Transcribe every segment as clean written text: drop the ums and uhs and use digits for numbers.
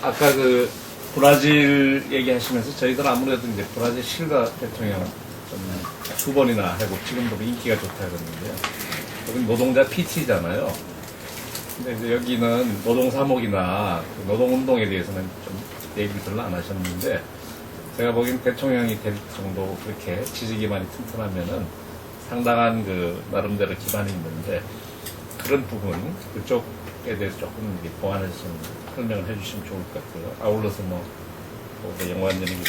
아까 그 브라질 얘기하시면서 저희들 아무래도 이제 브라질 실가 대통령 좀 두 번이나 하고 지금도 인기가 좋다 그러는데요. 여기는 노동자 PT잖아요. 근데 이제 여기는 노동사목이나 그 노동운동에 대해서는 좀 얘기를 별로 안 하셨는데 제가 보기엔 대통령이 될 정도 그렇게 지지 기반이 튼튼하면은 상당한 그 나름대로 기반이 있는데 그런 부분 그쪽에 대해서 조금 보완해서 좀 설명을 해주시면 좋을 것 같고요. 아울러서 영관장님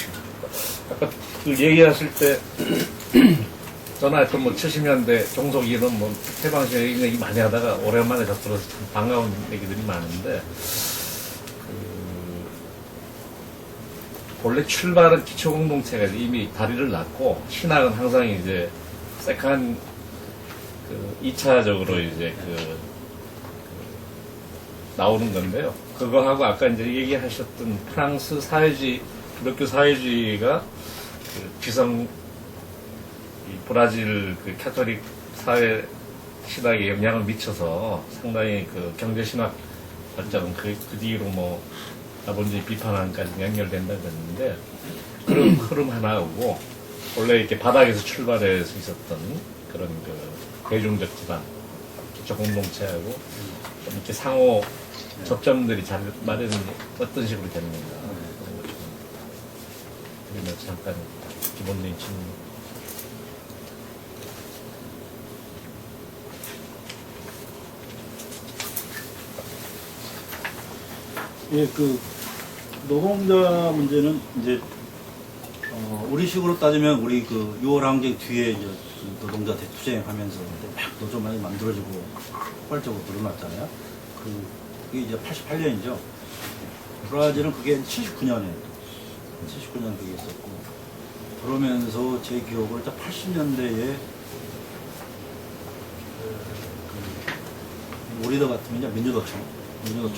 아까 그 얘기하실 때 저는 하여튼 70년대 종속이는 해방시대 얘기 많이 하다가 오랜만에 접들어서 반가운 얘기들이 많은데 본래 출발은 기초공동체가 이미 다리를 놨고 신학은 항상 이제 세컨 2차적으로 이제 나오는 건데요. 그거하고 아까 이제 얘기하셨던 프랑스 사회주의, 기독교 사회주의가 기성 브라질 캐톨릭 사회 신학에 영향을 미쳐서 상당히 경제 신학 발전은 그 뒤로 자본주의 비판안까지 연결된다 그랬는데 그런 흐름 하나하고 원래 이렇게 바닥에서 출발해서 있었던 그런 대중적 기반, 기초 공동체하고 좀 이렇게 상호 접점들이 잘 마련이 어떤 식으로 되는가 그런 거 좀 잠깐 기본적인 질문. 예, 노동자 문제는 이제 우리식으로 따지면 우리 6월 항쟁 뒤에 이제 노동자 대투쟁하면서 막 노조 많이 만들어지고 폭발적으로 늘어났잖아요. 그게 이제 88년이죠. 브라질은 그게 79년에 그게 있었고 그러면서 제 기억으로 80년대에 우리도 같으면 이제 민주노총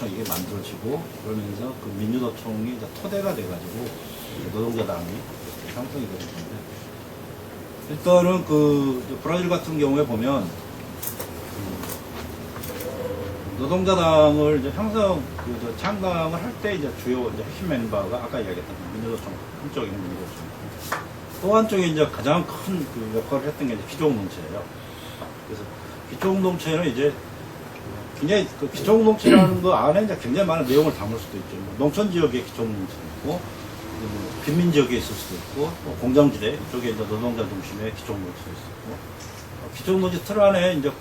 이게 만들어지고 그러면서 그 민주노총이 이제 토대가 돼가지고 노동자당이 형성이 되었는데 일단은 브라질 같은 경우에 보면 노동자당을 이제 형성 창당을 할 때 이제 주요 이제 핵심 멤버가 아까 이야기했던 민주노총 한쪽에는 민주노총 또 한쪽에 이제 가장 큰 역할을 했던 게 이제 기초공동체예요. 그래서 기초공동체는 이제 굉장히 기초공동체라는 거 안에 이제 굉장히 많은 내용을 담을 수도 있죠. 농촌 지역의 기초공동체도 있고, 빈민 지역에 있을 수도 있고, 공장지대 쪽에 이제 노동자 중심의 기초공동체도 있고, 기초공동체 틀 안에 이제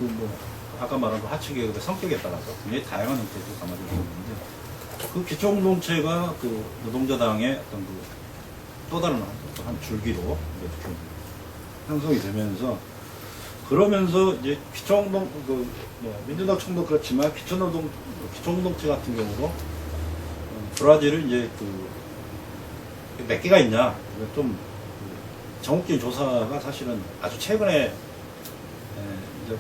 아까 말한 하층계급의 성격에 따라서 굉장히 다양한 형태로 담아질 수 있는데, 그 기초공동체가 노동자당의 어떤 또 다른 한 줄기로 이제 형성이 되면서 그러면서 이제 민주노총도 그렇지만 기초공동체 같은 경우로 브라질은 이제 몇 개가 있냐 좀 전국적인 조사가 사실은 아주 최근에 이제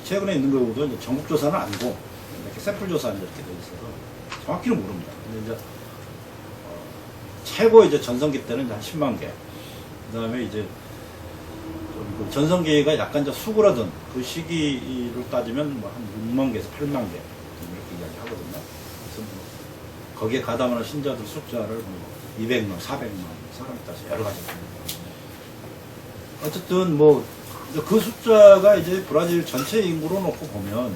최근에 있는 거보다 이제 전국 조사는 아니고 이렇게 샘플 조사 이렇게 돼 있어서 정확히는 모릅니다. 근데 이제 최고 이제 전성기 때는 이제 한 10만 개, 그다음에 이제 전성기가 약간 이제 수그러든 그 시기로 따지면 한 6만 개에서 8만 개 이렇게 이야기하거든요. 그래서 거기에 가담하는 신자들 숫자를 200만, 400만 사람에 따라서 여러 가지. 어쨌든 그 숫자가 이제 브라질 전체 인구로 놓고 보면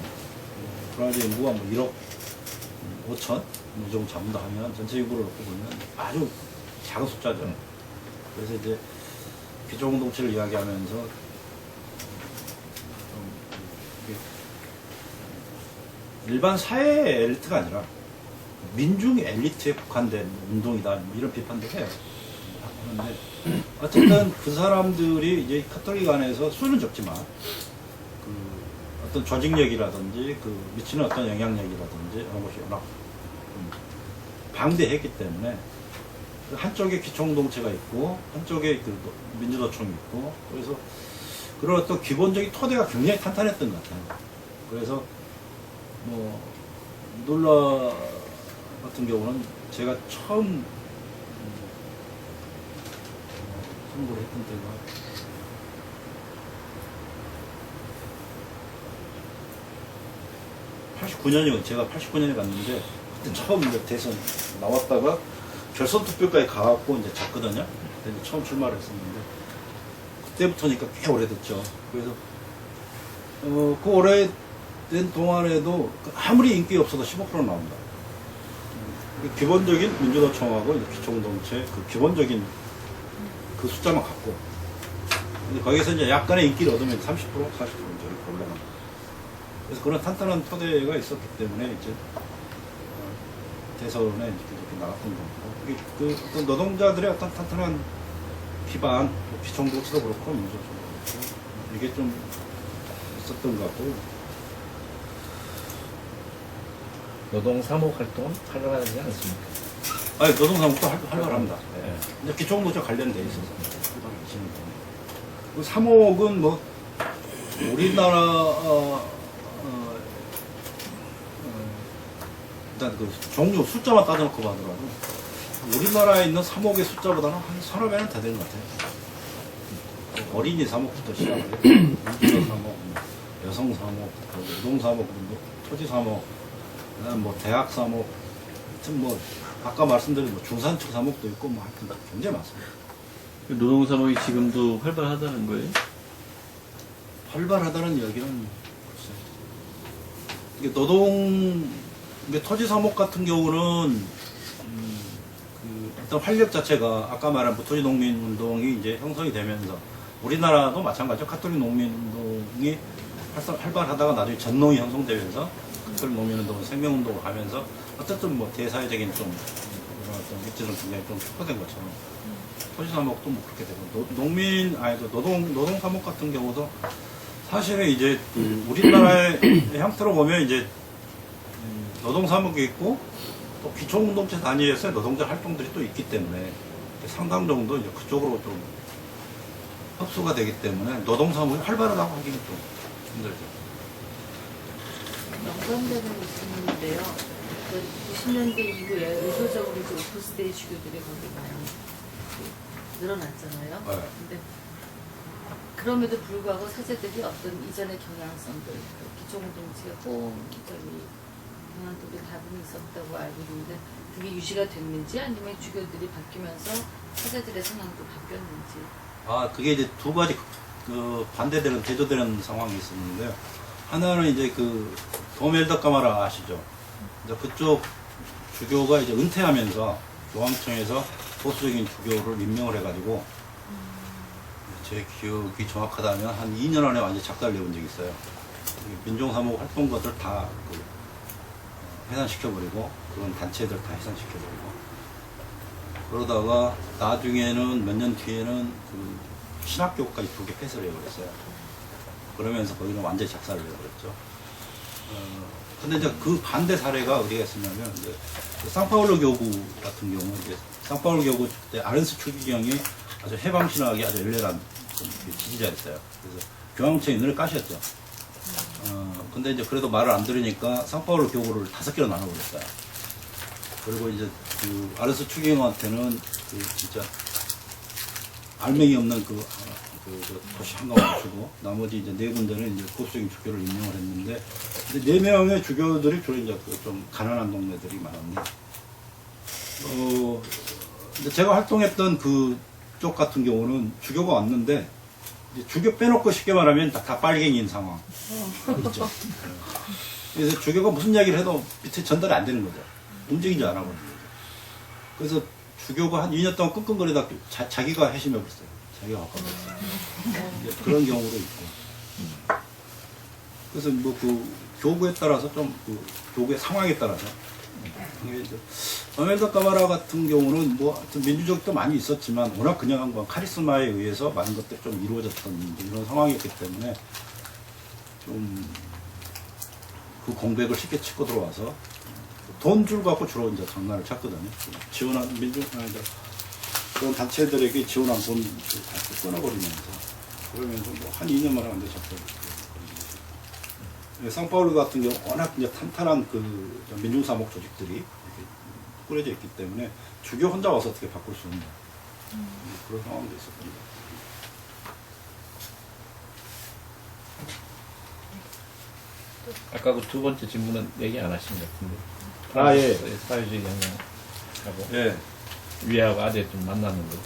브라질 인구가 1억 5천 이 정도 잡는다 하면 전체 인구로 놓고 보면 아주 작은 숫자죠. 그래서 이제 기초공동체를 이야기하면서 일반 사회 엘리트가 아니라 민중 엘리트에 국한된 운동이다 이런 비판도 해요. 그런데 어쨌든 그 사람들이 이제 카톨릭 안에서 수는 적지만 어떤 조직력이라든지 미치는 어떤 영향력이라든지 이런 것이 워낙 방대했기 때문에 한쪽에 기초공동체가 있고 한쪽에 민주노총이 있고 그래서 그런 어떤 기본적인 토대가 굉장히 탄탄했던 것 같아요. 그래서 놀라 같은 경우는 제가 처음 선거를 했던 때가 89년이거든요. 제가 89년에 갔는데 그때 처음 이제 대선 나왔다가 결선 투표까지 가갖고 이제 졌거든요. 그때 이제 처음 출마를 했었는데 그때부터니까 꽤 오래됐죠. 그래서 그 오래된 동안에도 아무리 인기 없어도 15% 나온다. 기본적인 민주노총하고 기초공동체 그 기본적인 그 숫자만 갖고 근데 거기서 이제 약간의 인기를 얻으면 30% 40% 이렇게 올라갑니다. 그래서 그런 탄탄한 토대가 있었기 때문에 이제 대선에 이렇게 나갔던 거고 그 어떤 노동자들의 어떤 탄탄한 기반 기초공동체도 그렇고 민주노총도 그렇고 이게 좀 있었던 것 같고요. 노동 사목 활동은 활발하지 않습니까? 아니 노동사목도 활발합니다. 네. 이제 기초공동체 관련돼 있어서 활발하시는 거예요. 그 사목은 뭐 우리나라 일단 그 종류 숫자만 따져놓고 봐더라도 우리나라에 있는 사목의 숫자보다는 한 서너 배는 더 되는 것 같아요. 어린이 사목부터 시작해서 민주노 사목, 여성 사목, 노동 사목, 토지 사목, 그다음 뭐 대학 사목, 하여튼 뭐 아까 말씀드린 뭐 중산층 사목도 있고 뭐 하여튼 굉장히 많습니다. 노동사목이 지금도 활발하다는 거예요? 활발하다는 이야기는 글쎄. 이게 노동 이게 토지 사목 같은 경우는 그 일단 활력 자체가 아까 말한 토지 농민 운동이 이제 형성이 되면서 우리나라도 마찬가지로 카톨릭 농민 운동이 활발하다가 나중에 전농이 형성되면서 카톨릭 농민 운동은 생명 운동을 하면서 어쨌든 뭐 대사회적인 좀 이런 어떤 입지는 굉장히 좀 촉발된 것처럼 토지 사목도 뭐 그렇게 되고 농민 아니도 노동 사목 같은 경우도 사실은 이제 우리나라의 형태로 보면 이제 노동 사목이 있고 또 기초공동체 단위에서의 노동자 활동들이 또 있기 때문에 상당 정도 이제 그쪽으로 좀 흡수가 되기 때문에 노동 사목이 활발하다고 하기는 좀 힘들죠. 연관되는 있는데요. 90년대 이후에 의도적으로 이제 오프스데이 주교들이 거기 많이 늘어났잖아요. 네. 근데 그럼에도 불구하고 사제들이 어떤 이전의 경향성들, 기초공동체 호응, 그만두기 다분히 있었다고 알고 있는데 그게 유지가 됐는지 아니면 주교들이 바뀌면서 사제들의 성향도 바뀌었는지. 아 그게 이제 두 가지 그 반대되는 대조되는 상황이 있었는데요. 하나는 이제 그 도멜더 까마라 아시죠? 이제 그쪽 주교가 이제 은퇴하면서 교황청에서 보수적인 주교를 임명을 해가지고 제 기억이 정확하다면 한 2년 안에 완전 작사를 내본 적이 있어요. 민중사목 활동가들 다 해산시켜버리고 그런 단체들 다 해산시켜버리고 그러다가 나중에는 몇 년 뒤에는 그 신학교까지 2개 폐쇄를 해버렸어요. 그러면서 거기는 완전히 작사를 해버렸죠. 근데 이제 그 반대 사례가 어디가 있었냐면 이제 그 상파울로 교구 같은 경우 이제 상파울로 교구 때 아렌스 추기경이 아주 해방신학이 아주 열렬한 지지자였어요. 그래서 교황청이 눈을 까셨죠. 근데 이제 그래도 말을 안 들으니까 상파울로 교구를 5개로 나눠버렸어요. 그리고 이제 그 아렌스 추기경한테는 그 진짜 알맹이 없는 그 도시 한가운데 주고 나머지 이제 4군데는 이제 보수적인 주교를 임명을 했는데 근데 4명의 주교들이 주로 이제 좀 가난한 동네들이 많았는데 근데 제가 활동했던 그쪽 같은 경우는 주교가 왔는데 이제 주교 빼놓고 쉽게 말하면 다 빨갱이인 상황 있죠. 그래서 주교가 무슨 이야기를 해도 밑에 전달이 안 되는 거죠. 움직이지 않아 버리는 거죠. 그래서 주교가 한 2년 동안 끙끙거리다 자기가 해심해 버렸어요. 자기가 바꿔버렸어요. 그런 경우도 있고. 그래서 뭐 그 교구에 따라서 좀 그 교구의 상황에 따라서 어멜더 까마라 같은 경우는 뭐 하여튼 민주적도 많이 있었지만 워낙 그냥 뭐 카리스마에 의해서 많은 것들이 좀 이루어졌던 이런 상황이었기 때문에 좀 그 공백을 쉽게 치고 들어와서 돈 줄 갖고 주로 이제 장난을 쳤거든요. 지원한 그런 단체들에게 지원한 돈 다 끊어버리면서 그러면서 뭐 한 2년 만에 완전 잡혀버렸어요. 상파울루 같은 경우 워낙 이제 탄탄한 그 민중사목 조직들이 이렇게 꾸려져 있기 때문에 주교 혼자 와서 어떻게 바꿀 수 없는 그런 상황도 있었습니다. 아까 그 두 번째 질문은 얘기 안 하신 것 같은데. 아, 예. 사회주의 영향하고 예. 위하고 아재 좀 만났는데.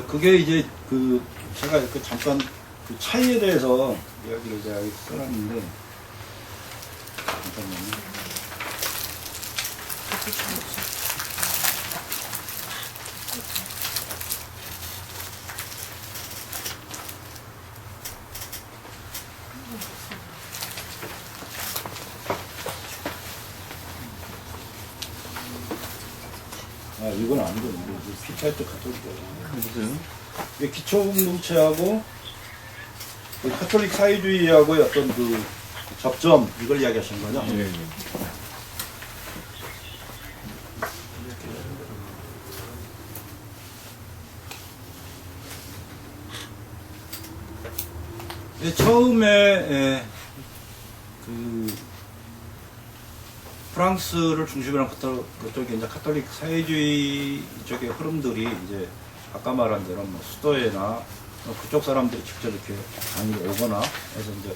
그게 이제 제가 그 잠깐 그 차이에 대해서 이야기를 제가 여기 써놨는데, 잠깐만요. 아, 이건 아니고, 피타이트 가톨릭. 무슨? 이게 기초공동체하고 그 카톨릭 사회주의하고의 어떤 그 접점, 이걸 이야기하시는 거죠? 예, 예. 예, 처음에 그 프랑스를 중심으로 한 그쪽에 이제 카톨릭 사회주의 쪽의 흐름들이 이제 아까 말한 대로 뭐 수도에나 그쪽 사람들이 직접 이렇게 강의 오거나 해서 이제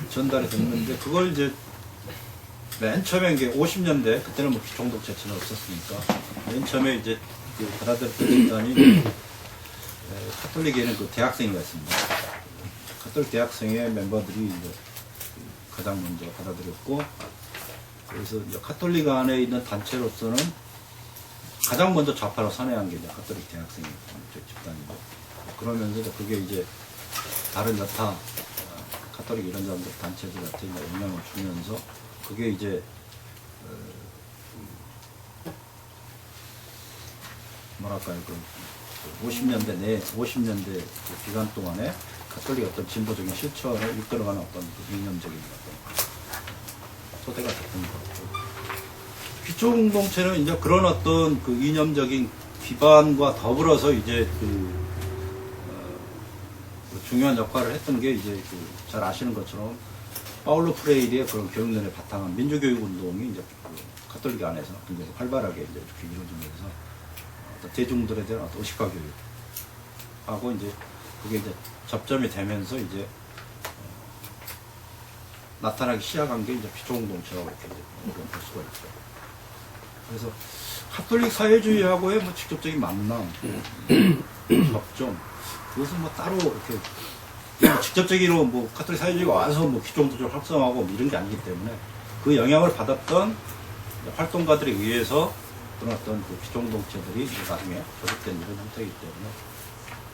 전달이 됐는데, 그걸 이제 맨 처음에 이게 50년대, 그때는 뭐 기총독재체는 없었으니까 맨 처음에 이제 그 받아들였던 집단이 카톨릭에는 그 대학생이 있습니다. 카톨릭 대학생의 멤버들이 이제 가장 먼저 받아들였고, 그래서 이제 카톨릭 안에 있는 단체로서는 가장 먼저 좌파로 선회한 게 이제 카톨릭 대학생 집단이고, 그러면서 이제 그게 이제 다른 여타 카톨릭 이런 사람들 단체들한테 이제 영향을 주면서, 그게 이제 뭐랄까요, 그 50년대 그 기간 동안에 카톨릭 어떤 진보적인 실천을 이끌어가는 어떤 그 이념적인 어떤 토대가 됐던 것 같고, 기초공동체는 이제 그런 어떤 그 이념적인 기반과 더불어서 이제 그 중요한 역할을 했던 게 이제 잘 아시는 것처럼 파울로 프레이리의 그런 교육론에 바탕한 민주교육 운동이 이제 그 카톨릭 안에서 굉장히 활발하게 이제 이렇게 이루어지면서 어떤 대중들에 대한 어떤 의식화 교육하고 이제 그게 이제 접점이 되면서 이제 나타나기 시작한 게 이제 기초공동체라고 이렇게 이제 볼 수가 있죠. 그래서 카톨릭 사회주의하고의 뭐 직접적인 만남, 접점, 그것은 뭐 따로 이렇게 그냥 직접적으로 뭐 카톨릭 사회주의가 와서 뭐 기초공동체를 활성화하고 뭐 이런 게 아니기 때문에, 그 영향을 받았던 활동가들에 의해서 그런 어떤 그 기초공동체들이 이제 나중에 조직된 이런 형태이기 때문에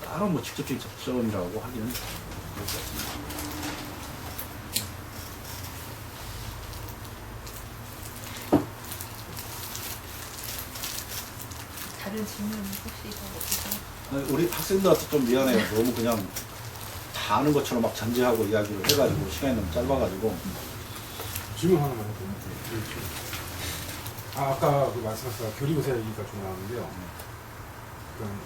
따로 뭐 직접적인 접점이라고 하기는 그럴 것 같습니다. 다른 질문 혹시 더 없으세요? 우리 학생들한테 좀 미안해요. 너무 그냥 다 아는 것처럼 막 전제하고 이야기를 해가지고 시간이 너무 짧아가지고. 질문 하나만 해도 아까 그 말씀하신 교리고사 얘기가 좀 나왔는데요. 그러니까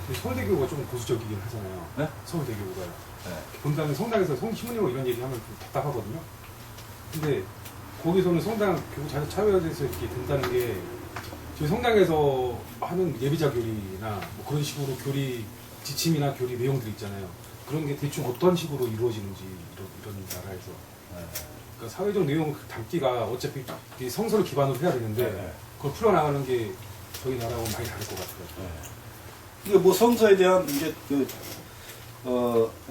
저희 서울대교가 좀 보수적이긴 하잖아요. 네? 서울대교가요. 네. 본다면 성당에서 신부님하고 이런 얘기하면 좀 답답하거든요. 근데 거기서는 성당 교구 자유화돼서 이렇게 된다는 게 저희 성당에서 하는 예비자 교리나 뭐 그런 식으로 교리 지침이나 교리 내용들이 있잖아요. 그런 게 대충 어떤 식으로 이루어지는지 이런 나라에서. 그러니까 사회적 내용을 담기가 어차피 성서를 기반으로 해야 되는데 네. 그걸 풀어나가는 게 저희 나라하고 많이 다를 것 같아요. 이게 뭐 성서에 대한 이제 그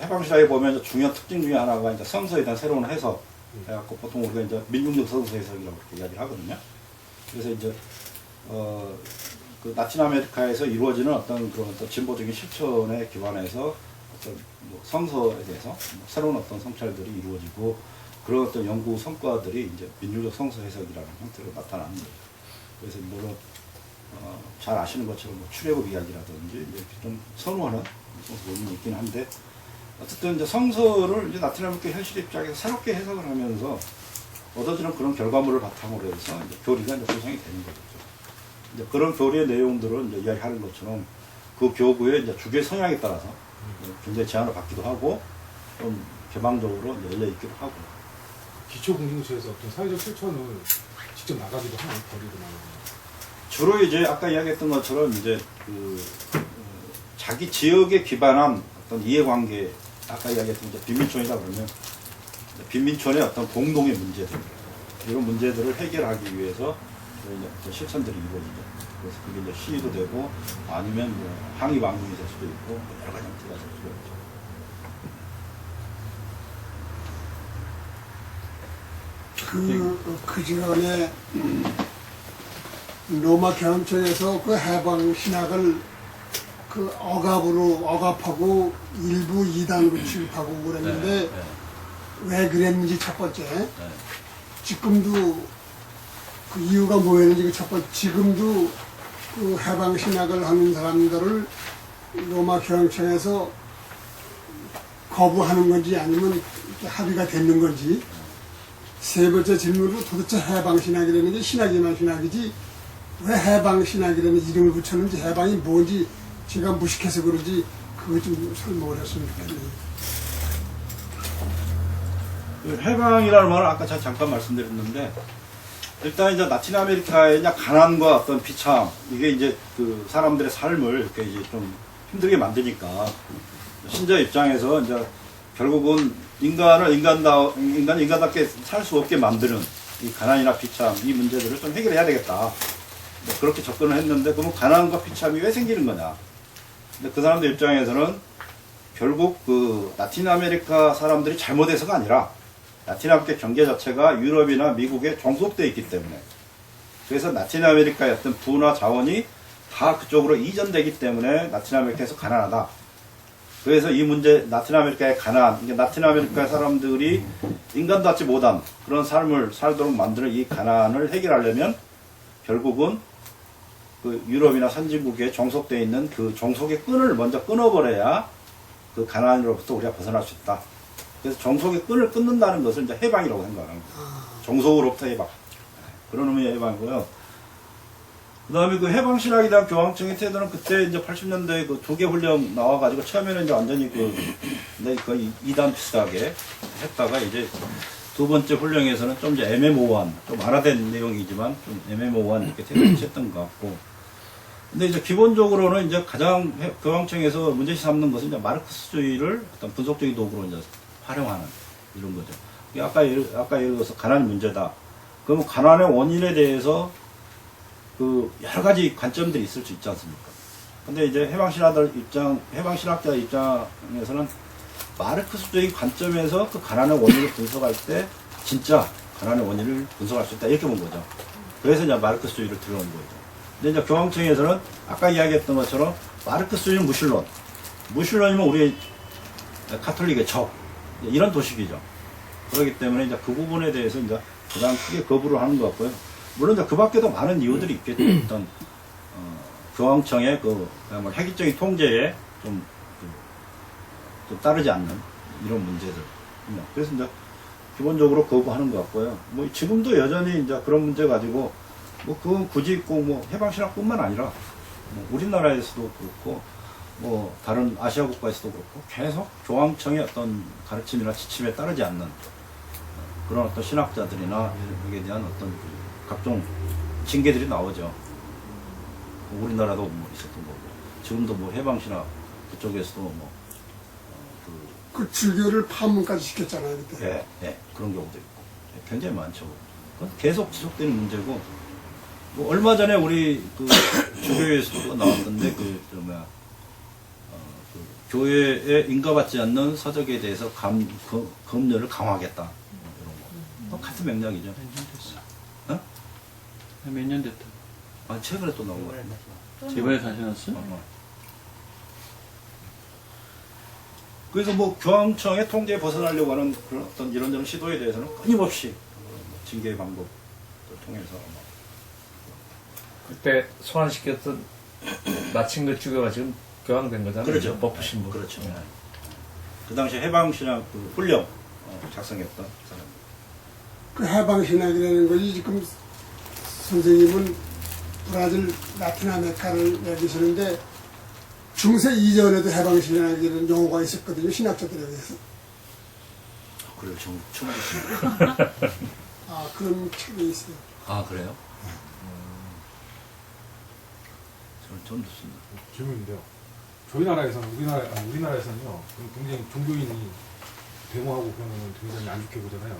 해방시대에 보면 이제 중요한 특징 중에 하나가 이제 성서에 대한 새로운 해석 해갖고 보통 우리가 이제 민중적 성서 해석이라고 이렇게 이야기를 하거든요. 그래서 이제 그 라틴 아메리카에서 이루어지는 어떤 그런 어떤 진보적인 실천에 기반해서 어떤 뭐 성서에 대해서 새로운 어떤 성찰들이 이루어지고, 그런 어떤 연구 성과들이 이제 민주적 성서 해석이라는 형태로 나타나는 거죠. 그래서 물론 잘 아시는 것처럼 뭐 출애굽 이야기라든지 이렇게 좀 선호하는 성서 논문이 있긴 한데, 어쨌든 이제 성서를 이제 라틴 아메리카 현실 입장에서 새롭게 해석을 하면서 얻어지는 그런 결과물을 바탕으로 해서 이제 교리가 이제 구성이 되는 거죠. 이제 그런 교리의 내용들을 이제 이야기하는 것처럼 그 교구의 이제 주교의 성향에 따라서 굉장히 제한을 받기도 하고 좀 개방적으로 열려 있기도 하고. 기초 공동체에서 어떤 사회적 실천을 직접 나가기도 하는 거리도 나가요. 주로 이제 아까 이야기했던 것처럼 이제 자기 지역에 기반한 어떤 이해관계 아까 이야기했던 이제 빈민촌이다 그러면 빈민촌의 어떤 공동의 문제들 이런 문제들을 해결하기 위해서 이제 어떤 실천들이 이루어지죠. 그래서 그게 이제 시위도 되고 아니면 뭐 항의 방송이 될 수도 있고 여러 가지 형태가 될 수도 있죠. 그 시간에 로마 교황청에서 그 해방 신학을 그 억압하고 일부 이단으로 취급하고 그랬는데 네. 왜 그랬는지 첫 번째 지금도 그 이유가 뭐였는지 그 첫 번째 지금도 그 해방 신학을 하는 사람들을 로마 교황청에서 거부하는 건지 아니면 이렇게 합의가 되는 건지 세 번째 질문으로 도대체 해방신학이라는 게 신학이만 신학이지 왜 해방신학이라는 이름을 붙였는지 해방이 뭔지 제가 무식해서 그런지 그거 좀 설명을 했으면 좋겠네요. 해방이라는 말은 아까 제가 잠깐 말씀드렸는데 일단 이제 라틴 아메리카의 이제 가난과 어떤 비참 이게 이제 그 사람들의 삶을 이렇게 이제 좀 힘들게 만드니까 신자 입장에서 이제 결국은 인간을 인간답게 살 수 없게 만드는 이 가난이나 비참 이 문제들을 좀 해결해야 되겠다. 그렇게 접근을 했는데 그러면 가난과 비참이 왜 생기는 거냐? 근데 그 사람들 입장에서는 결국 그 라틴 아메리카 사람들이 잘못해서가 아니라 라틴 아메리카 경제 자체가 유럽이나 미국에 종속되어 있기 때문에 그래서 라틴 아메리카의 어떤 부나 자원이 다 그쪽으로 이전되기 때문에 라틴 아메리카에서 가난하다. 그래서 이 문제, 라틴 아메리카의 가난, 라틴 아메리카 사람들이 인간답지 못한 그런 삶을 살도록 만드는 이 가난을 해결하려면 결국은 그 유럽이나 선진국에 종속되어 있는 그 종속의 끈을 먼저 끊어버려야 그 가난으로부터 우리가 벗어날 수 있다. 그래서 종속의 끈을 끊는다는 것을 이제 해방이라고 생각합니다. 종속으로부터 해방. 그런 의미의 해방이고요. 그 다음에 그 해방신학에 대한 교황청의 태도는 그때 이제 80년대에 그 2개 훈령 나와가지고 처음에는 이제 완전히 거의 이단 비슷하게 했다가 이제 두 번째 훈령에서는 좀 이제 애매모호한, 좀 알아된 내용이지만 좀 애매모호한 이렇게 태도를 취했던 것 같고. 근데 이제 기본적으로는 이제 가장 교황청에서 문제시 삼는 것은 이제 마르크스주의를 어떤 분석적인 도구로 이제 활용하는 이런 거죠. 아까 예를 들어서 가난이 문제다. 그러면 가난의 원인에 대해서 그 여러 가지 관점들이 있을 수 있지 않습니까? 근데 이제 해방신학자 입장에서는 마르크스주의 관점에서 그 가난의 원인을 분석할 때 진짜 가난의 원인을 분석할 수 있다 이렇게 본 거죠. 그래서 이제 마르크스주의를 들어온 거죠. 근데 이제 교황청에서는 아까 이야기했던 것처럼 마르크스주의는 무신론이면 우리 카톨릭의 적 이런 도식이죠. 그렇기 때문에 이제 그 부분에 대해서 이제 가장 크게 거부를 하는 것 같고요. 물론 그 밖에도 많은 이유들이 있겠죠. 어떤 교황청의 그 획일적인 통제에 좀 따르지 않는 이런 문제들. 그래서 이제 기본적으로 거부하는 것 같고요. 뭐 지금도 여전히 이제 그런 문제 가지고 뭐 그건 굳이 꼭 뭐 해방신학뿐만 아니라 뭐 우리나라에서도 그렇고 뭐 다른 아시아 국가에서도 그렇고 계속 교황청의 어떤 가르침이나 지침에 따르지 않는 그런 어떤 신학자들이나 여기에 대한 어떤 각종 징계들이 나오죠. 우리나라도 뭐 있었던 거고 지금도 뭐 해방신학 그쪽에서도 뭐 그 출교를 파문까지 시켰잖아요 그때. 예, 그런 경우도 있고 굉장히 많죠. 그건 계속 지속되는 문제고 뭐 얼마 전에 우리 그 주교에서도 나왔던데 그 교회에 인가받지 않는 서적에 대해서 검열을 강화하겠다 이런 거. 같은 맥락이죠. 몇 년 됐어? 어? 몇 년 됐다. 아 최근에 또 나온 거예요. 이번에 다시 났어? 그래서 뭐 교황청의 통제에 벗어나려고 하는 그런 어떤 이런저런 시도에 대해서는 끊임없이 징계 방법을 통해서 그때 소환시켰던 마침그 주교가 지금 교황된 거잖아요. 그렇죠. 버프 신부. 그렇죠. 그 당시 해방신학 그 훈령 작성했던 사람. 그 해방신학이라는 것이 지금 선생님은 브라질 라틴 아메리카를 내리시는데 중세 이전에도 해방신학이라는 용어가 있었거든요. 신학자들에 의해서. 그래요. 처음 듣습니다. 아 그런 책이 있어요. 아 그래요? 저는 처음 듣습니다. 질문인데요. 저희 나라에서는 우리나라에서는요 굉장히 종교인이 데모하고 그러면 굉장히 안 좋게 보잖아요.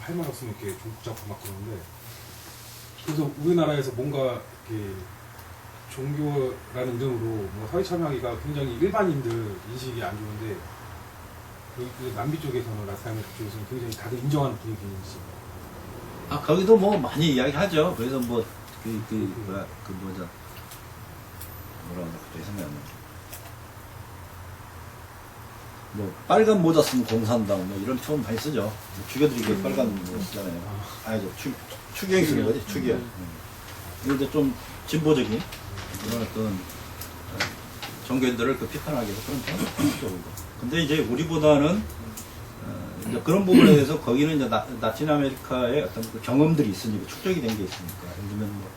할 말 없으면 이렇게 종북 잡고 막 그러는데 그래서 우리나라에서 뭔가 이렇게 종교라는 이름으로 뭐 사회 참여하기가 굉장히 일반인들 인식이 안 좋은데 그 남미 쪽에서는 라틴아메리카 쪽에서는 굉장히 다들 인정하는 분위기인지. 아, 거기도 뭐 많이 이야기하죠. 그래서 뭐, 뭐라고 갑자기 생각이 안 나죠. 뭐, 빨간 모자 쓴 공산당, 뭐, 이런 표현 많이 쓰죠. 뭐 죽여드리게 빨간 모자 쓰잖아요. 아니죠. 추기경 쓰는 거지, 추기경. 이거 이제 좀 진보적인 그런 어떤 종교인들을 비판하기 위해서 그런 표현을 쓰죠. 근데 이제 우리보다는 이제 그런 부분에 대해서 거기는 이제 라틴 아메리카의 어떤 그 경험들이 있으니까 축적이 된 게 있으니까 예를 들면 뭐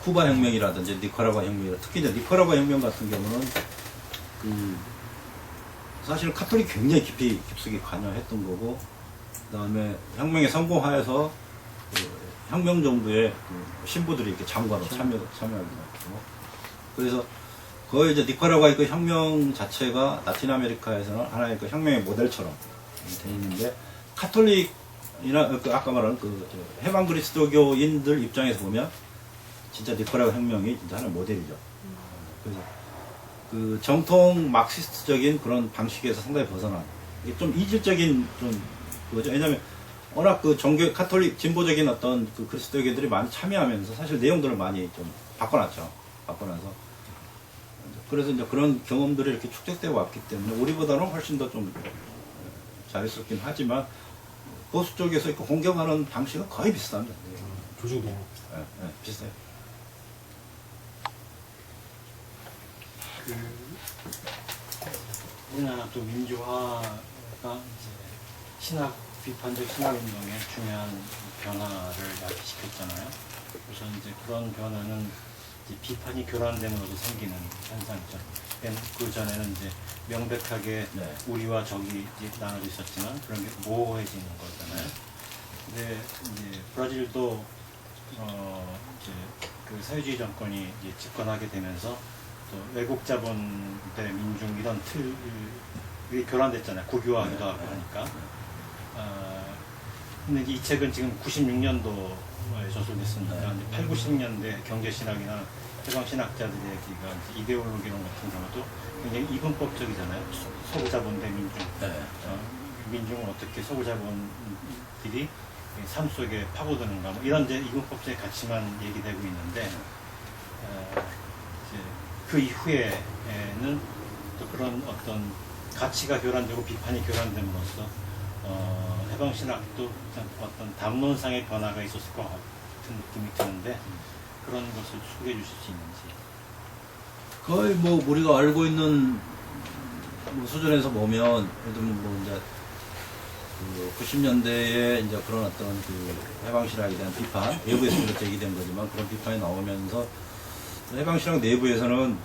쿠바 혁명이라든지 니카라과 혁명이라 특히 이제 니카라과 혁명 같은 경우는 그 사실 카톨릭 굉장히 깊숙이 관여했던 거고 그다음에 혁명에 성공하여서 그 혁명 정부의 그 신부들이 이렇게 장관으로 참여하기도 했고 그래서 거의 이제 니카라과의 그 혁명 자체가 라틴 아메리카에서는 하나의 그 혁명의 모델처럼 돼 있는데 카톨릭이나 그 아까 말한 그 해방 그리스도교인들 입장에서 보면 진짜 니카라과 혁명이 진짜 하나의 모델이죠. 그래서 그 정통 마크시스트적인 그런 방식에서 상당히 벗어난 이게 좀 이질적인 좀 그거죠. 왜냐하면 워낙 그 종교 카톨릭 진보적인 어떤 그 그리스도교인들이 많이 참여하면서 사실 내용들을 많이 좀 바꿔놨죠. 바꿔놔서 그래서 이제 그런 경험들이 이렇게 축적되어 왔기 때문에 우리보다는 훨씬 더 좀 자유스럽긴 하지만 보수 쪽에서 이렇게 공격하는 방식은 거의 비슷합니다. 조직도 비슷해요. 우리나라 또 민주화가 이제 비판적 신학운동에 중요한 변화를 야기시켰잖아요. 그래서 이제 그런 변화는 이제 비판이 교란됨으로도 생기는 현상이죠. 그 전에는 이제 명백하게 네. 우리와 적이 이제 나눠져 있었지만 그런 게 모호해지는 거잖아요. 근데 이제 브라질도 이제 그 사회주의 정권이 이제 집권하게 되면서 또 외국 자본들의 민중 이런 틀이 교란됐잖아요. 국유화하기도 하고 하니까. 근데 이제 이 책은 지금 96년도에 저술됐으니까 8, 90년대 경제신학이나 해방신학자들의 얘기가 이데올로기 이런 같은 경우도 굉장히 이분법적이잖아요. 소부자본 대 민중. 민중은 어떻게 소부자본들이 삶 속에 파고드는가 뭐 이런 이제 이분법적인 가치만 얘기되고 있는데 이제 그 이후에는 또 그런 어떤 가치가 교란되고 비판이 교란됨으로써 해방신학도 어떤 담론상의 변화가 있었을 것 같은 느낌이 드는데 그런 것을 소개해 주실 수 있는지. 거의 뭐 우리가 알고 있는 뭐 수준에서 보면 예를 들면 뭐 이제 그 90년대에 이제 그런 어떤 그 해방신학에 대한 비판 외부에서 제기된 거지만 그런 비판이 나오면서 해방신학 내부에서는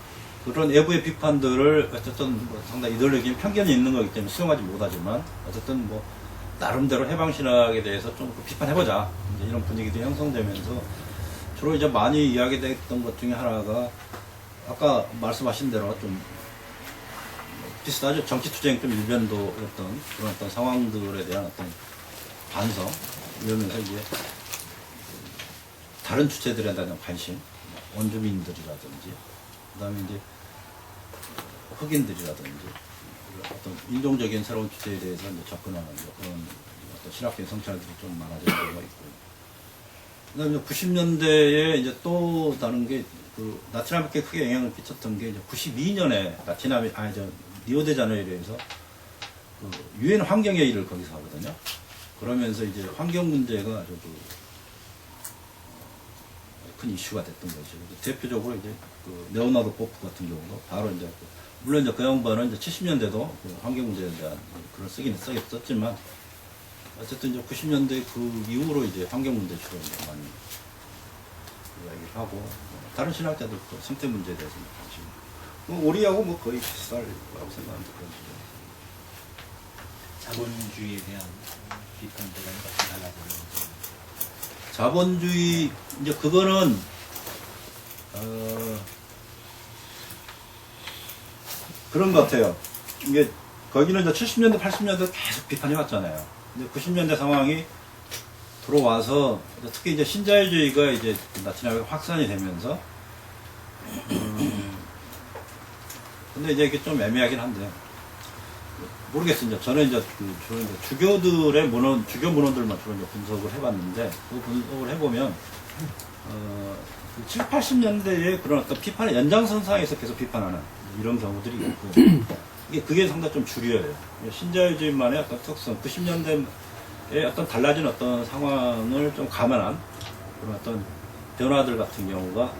그런 외부의 비판들을 어쨌든 뭐 상당히 이데올로기적인 편견이 있는 거기 때문에 수용하지 못하지만 어쨌든 뭐 나름대로 해방신학에 대해서 좀 비판해보자 이제 이런 분위기도 형성되면서 주로 이제 많이 이야기됐던 것 중에 하나가 아까 말씀하신 대로 좀 비슷하죠. 정치투쟁 좀 일변도였던 그런 어떤 상황들에 대한 어떤 반성 이러면서 이제 다른 주체들에 대한 관심 원주민들이라든지 그다음에 이제 흑인들이라든지 어떤 인종적인 새로운 주체에 대해서 이제 접근하는 그런 어떤 신학적인 성찰들이 좀 많아질 경우가 있고 그다음에 90년대에 이제 또 다른 게 그 라틴아메리카에 크게 영향을 끼쳤던 게 이제 92년에 리오데자네이루에서 그 유엔 환경회의를 거기서 하거든요. 그러면서 이제 환경 문제가 아주 큰 이슈가 됐던 거죠. 대표적으로 이제 그 레오나르도 포프 같은 경우도 바로 이제 물론 이제 그 양반은 이제 70년대도 그 환경 문제에 대한 글을 쓰긴 썼지만 어쨌든 이제 90년대 그 이후로 이제 환경 문제 주로 이제 많이 이야기를 하고 다른 신학자들도 생태 문제에 대해서 관심. 뭐 우리하고 뭐 거의 비슷할 거라고 생각합니다. 그런 자본주의에 대한 비판들은 어떻게 달라지는지. 자본주의 이제 그거는 그런 것 같아요. 이게 거기는 이제 70년대, 80년대 계속 비판해 왔잖아요. 근데 90년대 상황이 들어와서 특히 이제 신자유주의가 이제 나치나게 확산이 되면서 근데 이제 이게 좀 애매하긴 한데 모르겠어요. 이제 저는 이제 주로 이제 주교들의 문헌, 주교 문헌들만 주로 이제 분석을 해봤는데 그 분석을 해보면 7, 80년대에 그런 어떤 비판의 연장선상에서 계속 비판하는 이런 경우들이 있고 그게 상당히 좀 주류예요. 신자유주의만의 어떤 특성, 90년대에 어떤 달라진 어떤 상황을 좀 감안한 그런 어떤 변화들 같은 경우가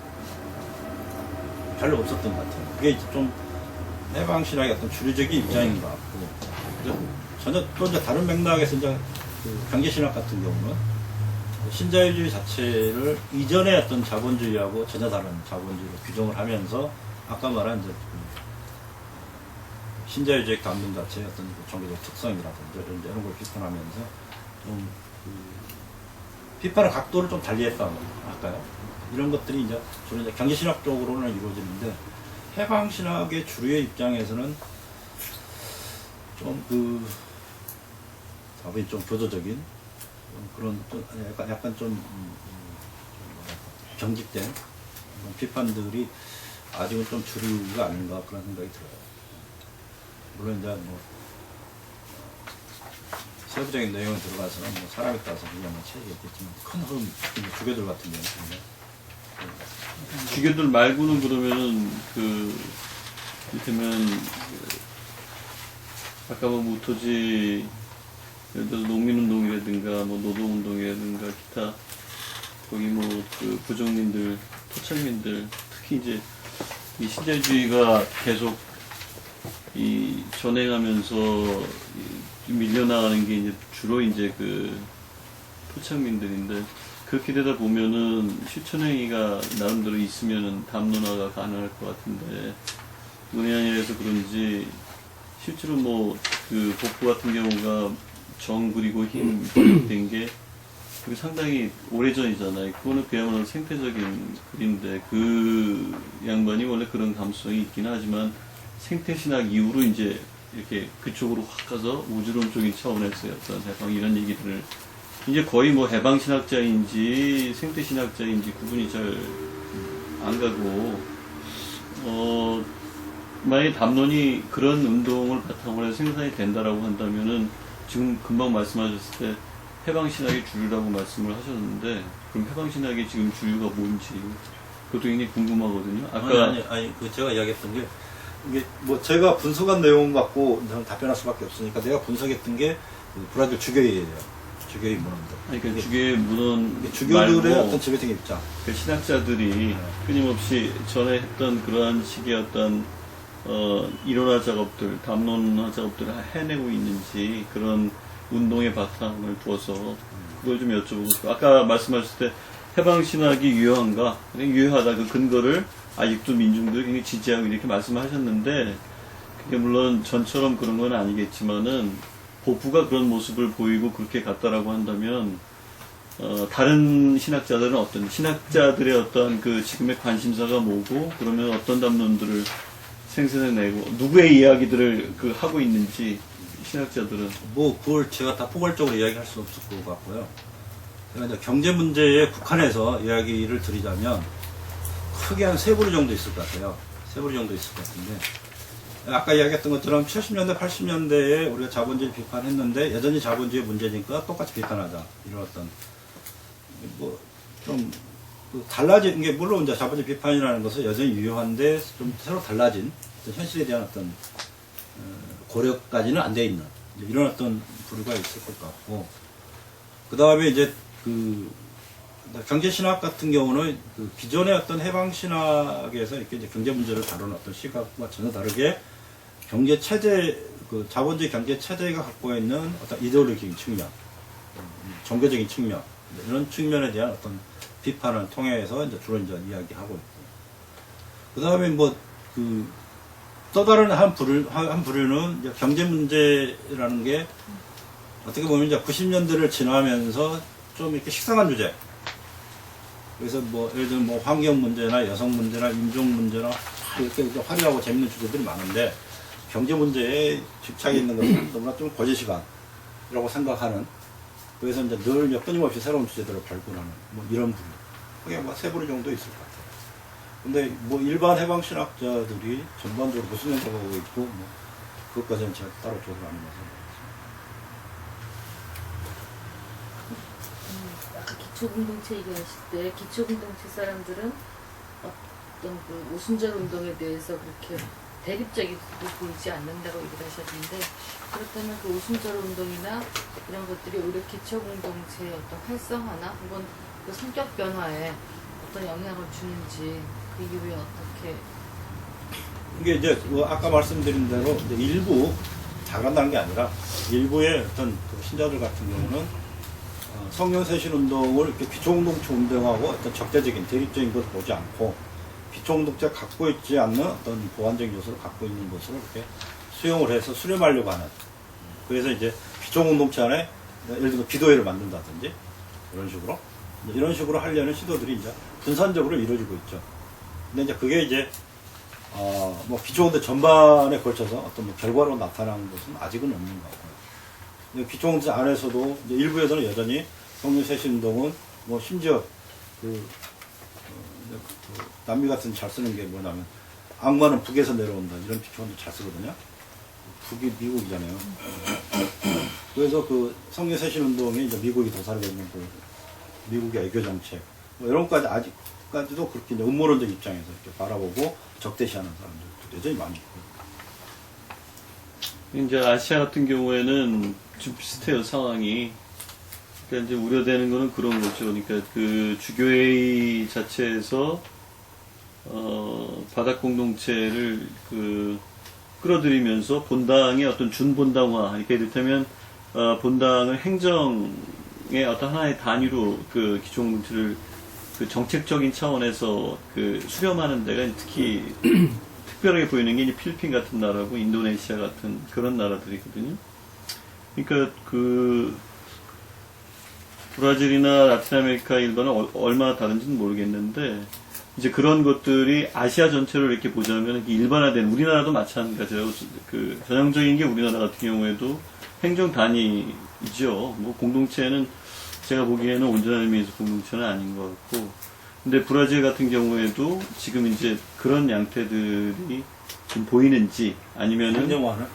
별로 없었던 것 같아요. 그게 이제 좀 해방신학의 어떤 주류적인 입장인 것 같고 전혀 또 이제 다른 맥락에서 이제 그 경제신학 같은 경우는 신자유주의 자체를 이전의 어떤 자본주의하고 전혀 다른 자본주의로 규정을 하면서 아까 말한 이제 신자유주의 감론 자체의 어떤 종교적 특성이라든지 이런 걸 비판하면서 좀 비판의 각도를 좀 달리했다고 할까요? 이런 것들이 이제 주로 이제 경제신학 쪽으로는 이루어지는데 해방신학의 주류의 입장에서는 좀 답이 좀 교도적인 그런 좀 약간 좀 경직된 그런 비판들이 아직은 좀 주류가 아닌가 그런 생각이 들어요. 물론 이제 뭐 세부적인 내용에 들어가서는 뭐 사람에 따라서 그냥 차이겠지만 큰 흐름 주교들 같은 경우는 주교들 말고는 그러면은 이를테면 아까 뭐 무토지 예를 들어서 농민운동이라든가 뭐 노동운동이라든가 기타 거기 뭐 그 부족민들 토착민들 특히 이제 이 신자유주의가 계속 이 전행하면서 밀려나가는 게 이제 주로 이제 그 토착민들인데 그렇게 되다 보면은 실천행위가 나름대로 있으면은 담론화가 가능할 것 같은데 은혜 아니라서 그런지 실제로 뭐 그 복부 같은 경우가 정 그리고 힘 번역된 게 그게 상당히 오래전이잖아요. 그거는 그야말로 생태적인 글인데 그 양반이 원래 그런 감수성이 있긴 하지만 생태신학 이후로 이제 이렇게 그쪽으로 확 가서 우주론적인 차원에서의 어떤 해방 이런 얘기들을 이제 거의 뭐 해방신학자인지 생태신학자인지 구분이 잘 안 가고 만약에 담론이 그런 운동을 바탕으로 해서 생산이 된다라고 한다면은 지금 금방 말씀하셨을 때 해방신학의 주류라고 말씀을 하셨는데 그럼 해방신학의 지금 주류가 뭔지 그것도 굉장히 궁금하거든요. 아까 아니 제가 이야기했던 게 이게 뭐 제가 분석한 내용 갖고 저는 답변할 수밖에 없으니까 내가 분석했던 게 브라질 주교회예요. 주교회 문헌들. 그러니까 주교의 문헌 주교들의 말고 어떤 지배적인 입장. 그 신학자들이 끊임없이 전에 했던 그러한 식의 어떤 일원화 작업들, 담론화 작업들을 해내고 있는지 그런 운동의 바탕을 두어서 그걸 좀 여쭤보고 싶어요. 아까 말씀하셨을 때 해방신학이 유효한가? 유효하다. 그 근거를 아직도 민중들이 굉장히 지지하고 이렇게 말씀하셨는데 그게 물론 전처럼 그런 건 아니겠지만은 복부가 그런 모습을 보이고 그렇게 갔다라고 한다면 다른 신학자들은 어떤 신학자들의 어떤 그 지금의 관심사가 뭐고 그러면 어떤 담론들을 생산해내고 누구의 이야기들을 하고 있는지 신학자들은 뭐 그걸 제가 다 포괄적으로 이야기할 수는 없을 것 같고요. 제가 이제 경제 문제에 국한해서 이야기를 드리자면 크게 한 세 부류 정도 있을 것 같아요. 세 부류 정도 있을 것 같은데 아까 이야기했던 것처럼 70년대, 80년대에 우리가 자본주의 비판했는데 여전히 자본주의 문제니까 똑같이 비판하자 이런 어떤 뭐 좀 달라진 게 물론 이제 자본주의 비판이라는 것은 여전히 유효한데 좀 새로 달라진 현실에 대한 어떤 고려까지는 안 돼 있는 이런 어떤 부류가 있을 것 같고 그 다음에 이제 경제신학 같은 경우는 기존의 어떤 해방신학에서 이렇게 이제 경제 문제를 다루는 어떤 시각과 전혀 다르게 경제 체제, 자본주의 경제 체제가 갖고 있는 어떤 이데올로기적인 측면, 종교적인 측면, 이런 측면에 대한 어떤 비판을 통해서 이제 주로 이제 이야기하고 있고. 그 다음에 또 다른 한 부류는 이제 경제 문제라는 게 어떻게 보면 이제 90년대를 지나면서 좀 이렇게 식상한 주제. 그래서 예를 들면 환경 문제나 여성 문제나 인종 문제나 이렇게 화려하고 재밌는 주제들이 많은데 경제 문제에 집착해 있는 것은 너무나 좀 거짓 시간이라고 생각하는, 그래서 이제 늘 끊임없이 새로운 주제들을 발굴하는 뭐 이런 부류. 그게 뭐 세 부류 정도 있을 것 같아요. 근데 뭐 일반 해방신학자들이 전반적으로 무슨 연구하고 있고 뭐 그것까지는 제가 따로 조사를 안 해봐서. 아까 기초공동체 얘기하실 때 기초공동체 사람들은 어떤 그 오순절 운동에 대해서 그렇게 대립적이 보이지 않는다고 얘기를 하셨는데, 그렇다면 그 오순절 운동이나 이런 것들이 오히려 기초공동체의 어떤 활성화나 혹은 그 성격 변화에 어떤 영향을 주는지, 그 이후에 어떻게. 이게 이제 그 아까 말씀드린 대로 이제 일부 다 그런다는 게 아니라 일부의 어떤 그 신자들 같은 경우는 성년세신 운동을 이렇게 기초공동체 운동하고 어떤 적대적인 대립적인 것을 보지 않고 기초공동체가 갖고 있지 않는 어떤 보완적인 요소를 갖고 있는 것으로 이렇게 수용을 해서 수렴하려고 하는. 그래서 이제 기초공동체 안에 예를 들어 기도회를 만든다든지 이런 식으로 하려는 시도들이 이제 분산적으로 이루어지고 있죠. 근데 이제 그게 이제 뭐 기초공동체 전반에 걸쳐서 어떤 뭐 결과로 나타나는 것은 아직은 없는 것 같고요. 기초공동체 안에서도 이제 일부에서는 여전히 성년세신운동은 뭐 심지어 그 남미 같은 잘 쓰는 게 뭐냐면 악마는 북에서 내려온다 이런 표현도 잘 쓰거든요. 북이 미국이잖아요. 그래서 그 성년세신운동이 이제 미국이 도사를 했는 그 미국의 애교 정책 뭐 이런 것까지 아직까지도 그렇게 이제 음모론적 입장에서 이렇게 바라보고 적대시하는 사람들도 여전히 많이 있고. 이제 아시아 같은 경우에는 좀 비슷해요, 상황이. 그러니까 이제 우려되는 거는 그런 거죠. 그러니까 그 주교회의 자체에서 바닥 공동체를 끌어들이면서 본당의 어떤 준본당화, 그러니까 이를테면 본당을 행정의 어떤 하나의 단위로 그 기초공동체를 그 정책적인 차원에서 그 수렴하는 데가 특히 특별하게 보이는 게 이제 필리핀 같은 나라고 인도네시아 같은 그런 나라들이거든요. 그러니까 그 브라질이나 라틴 아메리카 일본은 얼마나 다른지는 모르겠는데 이제 그런 것들이 아시아 전체로 이렇게 보자면 일반화된, 우리나라도 마찬가지라고, 그 전형적인 게 우리나라 같은 경우에도 행정 단위이죠. 뭐 공동체는 제가 보기에는 온전한 의미에서 공동체는 아닌 것 같고, 근데 브라질 같은 경우에도 지금 이제 그런 양태들이 좀 보이는지 아니면은 행정화는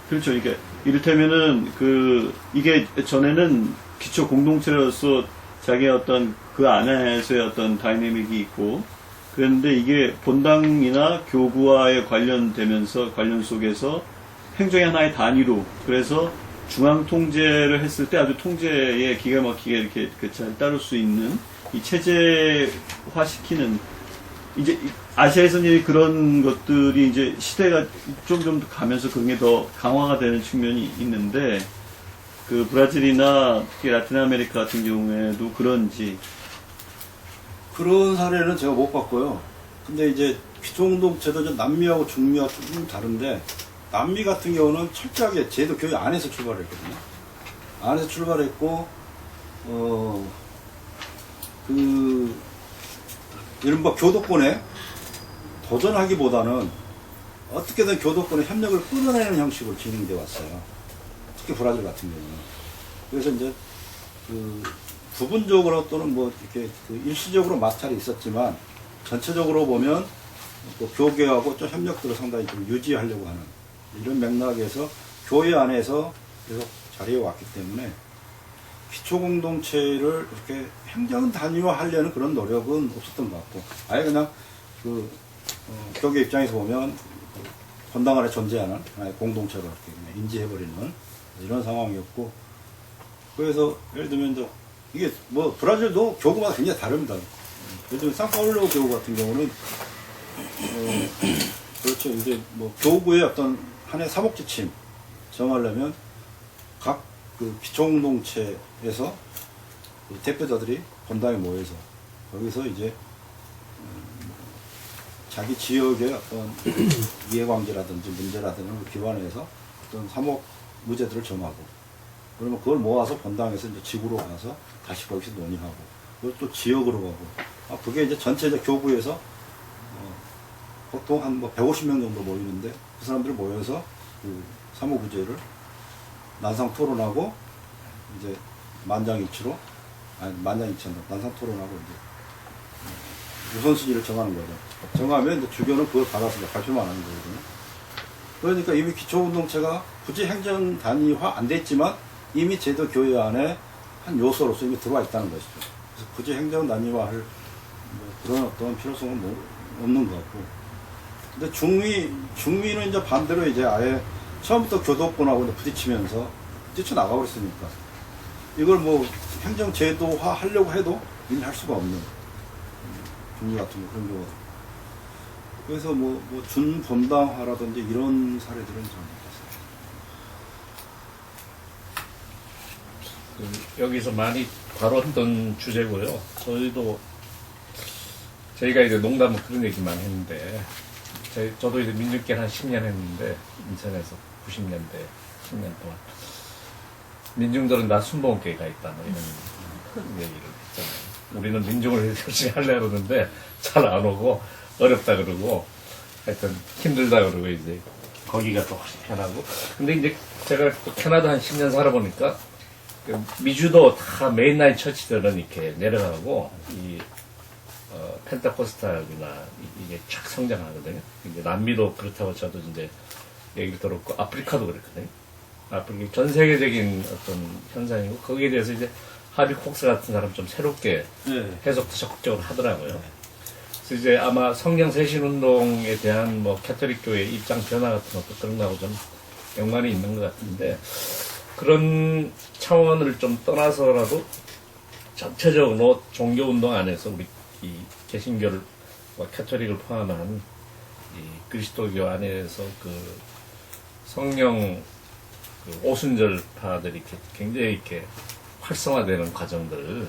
그렇죠. 그러니까 이를테면은 이게 전에는 기초 공동체로서 자기의 어떤 그 안에서의 어떤 다이내믹이 있고, 그런데 이게 본당이나 교구와의 관련 속에서 행정의 하나의 단위로, 그래서 중앙 통제를 했을 때 아주 통제에 기가 막히게 이렇게 잘 따를 수 있는 이 체제화시키는, 이제 아시아에서는 그런 것들이 이제 시대가 좀 가면서 그게 더 강화가 되는 측면이 있는데, 그 브라질이나 특히 라틴 아메리카 같은 경우에도 그런지. 그런 사례는 제가 못 봤고요. 근데 이제 기초공동체도 좀 남미하고 중미하고 좀 다른데, 남미 같은 경우는 철저하게 제도 교육 안에서 출발했거든요. 안에서 출발했고, 이른바 교도권에 도전하기보다는 어떻게든 교도권의 협력을 끌어내는 형식으로 진행돼 왔어요. 특히 브라질 같은 경우는. 그래서 이제 부분적으로 또는 뭐 이렇게 일시적으로 마찰이 있었지만 전체적으로 보면 교계하고 좀 협력들을 상당히 좀 유지하려고 하는 이런 맥락에서 교회 안에서 계속 자리해 왔기 때문에 기초공동체를 이렇게 행정 단위화하려는 그런 노력은 없었던 것 같고, 아예 그냥 교계 입장에서 보면 본당 안에 존재하는 하나의 공동체로 이렇게 그냥 인지해버리는 이런 상황이었고, 그래서 예를 들면 이게 뭐 브라질도 교구마다 굉장히 다릅니다. 예를 들면 상파울로 교구 같은 경우는 그렇죠. 이제 뭐 교구의 어떤 하나의 사목지침 정하려면 각 그 기초공동체에서 대표자들이 본당에 모여서 거기서 이제 자기 지역의 어떤 이해관계라든지 문제라든지 기반해서 어떤 사목 무제들을 정하고, 그러면 그걸 모아서 본당에서 이제 지구로 가서 다시 거기서 논의하고, 그걸 또 지역으로 가고, 그게 이제 전체적 교구에서 보통 한 뭐 150명 정도 모이는데 그 사람들이 모여서 그 사무부제를 난상 토론하고 이제 만장일치로 난상 토론하고 이제 우선순위를 정하는 거죠. 정하면 이제 주교는 그걸 받아서 이제 발표만 하는 거거든요. 그러니까 이미 기초공동체가 굳이 행정 단위화 안 됐지만 이미 제도 교회 안에 한 요소로서 이미 들어와 있다는 것이죠. 그래서 굳이 행정 단위화할 뭐 그런 어떤 필요성은 뭐 없는 것 같고. 근데 중위는 이제 반대로 이제 아예 처음부터 교도권하고 이제 부딪히면서 뛰쳐나가 버렸으니까 이걸 뭐 행정 제도화 하려고 해도 이미 할 수가 없는 중위 같은 거 그런 경우. 그래서 뭐 준본당화라든지 이런 사례들은 좀 여기서 많이 다뤘던 주제고요. 저희가 이제 농담은 그런 얘기만 했는데, 저도 이제 민중계 한 10년 했는데, 인천에서 90년대, 10년 동안. 민중들은 다 순복음교회가 있다, 뭐 이런 얘기를 했잖아요. 우리는 민중을 열심히 하려고 그러는데, 잘 안 오고, 어렵다 그러고, 하여튼 힘들다 그러고, 이제, 거기가 또 훨씬 편하고. 근데 이제 제가 또 캐나다 한 10년 살아보니까, 미주도 다 메인라인 처치들은 이렇게 내려가고, 펜타코스탈이나 이게 착 성장하거든요. 이제 남미도 그렇다고 저도 이제 얘기를 들었고, 아프리카도 그랬거든요. 아프리카 전 세계적인 어떤 현상이고, 거기에 대해서 이제 하비 콕스 같은 사람 좀 새롭게 해석도 적극적으로 하더라고요. 그래서 이제 아마 성경 세신 운동에 대한 뭐 캐톨릭 교회 입장 변화 같은 것도 그런 거하고 좀 연관이 있는 것 같은데, 그런 차원을 좀 떠나서라도 전체적으로 종교 운동 안에서 우리 이 개신교를 캐톨릭을 포함한 이 그리스도교 안에서 그 성령 그 오순절파들이 이렇게 굉장히 이렇게 활성화되는 과정들,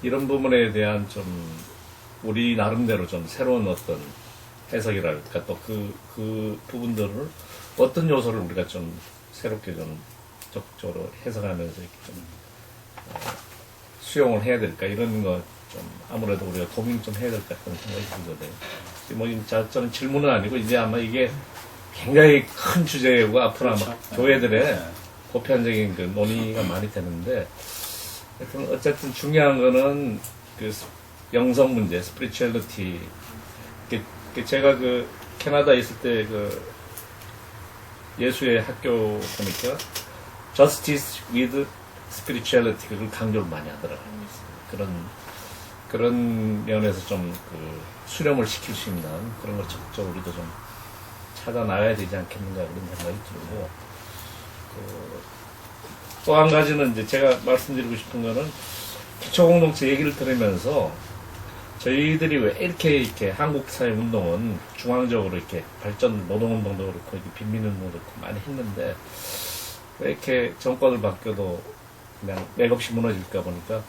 이런 부분에 대한 좀 우리 나름대로 좀 새로운 어떤 해석이랄까, 또 그 부분들을 어떤 요소를 우리가 좀 새롭게 좀 적극적으로 해석하면서 이렇게 좀 수용을 해야 될까, 이런 거 좀 아무래도 우리가 고민 좀 해야 될 것 같다는 생각이 들거든요. 뭐 저는 질문은 아니고 이제 아마 이게 굉장히 큰 주제고 앞으로 아마 교회들의 보편적인 그 논의가 많이 되는데, 하여튼 어쨌든 중요한 거는 그 영성 문제, 스피리추얼리티. 제가 그 캐나다에 있을 때 그 예수의 학교 보니까 Justice with Spirituality, 그걸 강조를 많이 하더라고요. 그런 면에서 좀 그 수렴을 시킬 수 있는 그런 걸 적극적으로 우리도 좀 찾아 나가야 되지 않겠는가, 그런 생각이 들고, 또 한 가지는 이제 제가 말씀드리고 싶은 거는, 기초공동체 얘기를 들으면서 저희들이 왜 이렇게 한국 사회 운동은 중앙적으로 이렇게 발전, 노동운동도 그렇고 이렇게 빈민운동도 그렇고 많이 했는데, 왜 이렇게 정권을 바뀌어도 그냥 맥없이 무너질까 보니까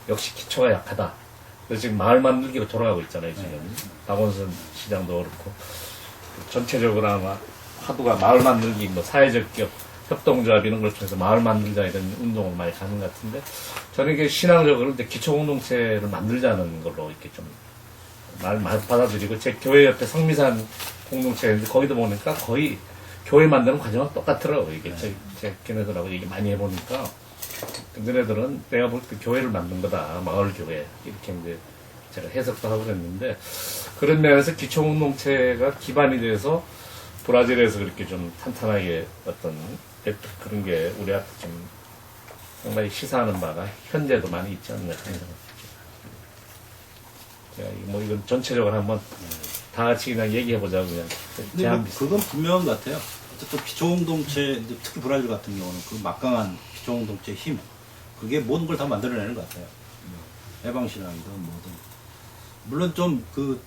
역시 기초가 약하다. 그래서 지금 마을 만들기로 돌아가고 있잖아요, 지금. 박원순 시장도 그렇고. 전체적으로 아마 화두가 마을 만들기, 뭐 사회적 기업, 협동조합 이런 걸 통해서 마을 만들자 이런 운동을 많이 가는 것 같은데, 저는 이게 신앙적으로 이제 기초공동체를 만들자는 걸로 이렇게 좀 말 받아들이고, 제 교회 옆에 성미산 공동체가 있는데 거기도 보니까 거의 교회 만드는 과정은 똑같더라고요. 이게 제 걔네들하고 얘기 많이 해보니까. 걔네들은 내가 볼 때 교회를 만든 거다, 마을 교회, 이렇게 이제 제가 해석도 하고 그랬는데, 그런 면에서 기초공동체가 기반이 돼서 브라질에서 그렇게 좀 탄탄하게 어떤 그런 게 우리한테 좀 상당히 시사하는 바가 현재도 많이 있지 않나 그런 생각이 제가 뭐 이건 전체적으로 한번 다 같이 그냥 얘기해보자고 그냥 근데 뭐 그건 분명한 것 같아요. 어쨌든 기초공동체, 특히 브라질 같은 경우는 그 막강한 기초공동체의 힘, 그게 모든 걸 다 만들어내는 것 같아요. 해방신앙이든 뭐든. 물론 좀 그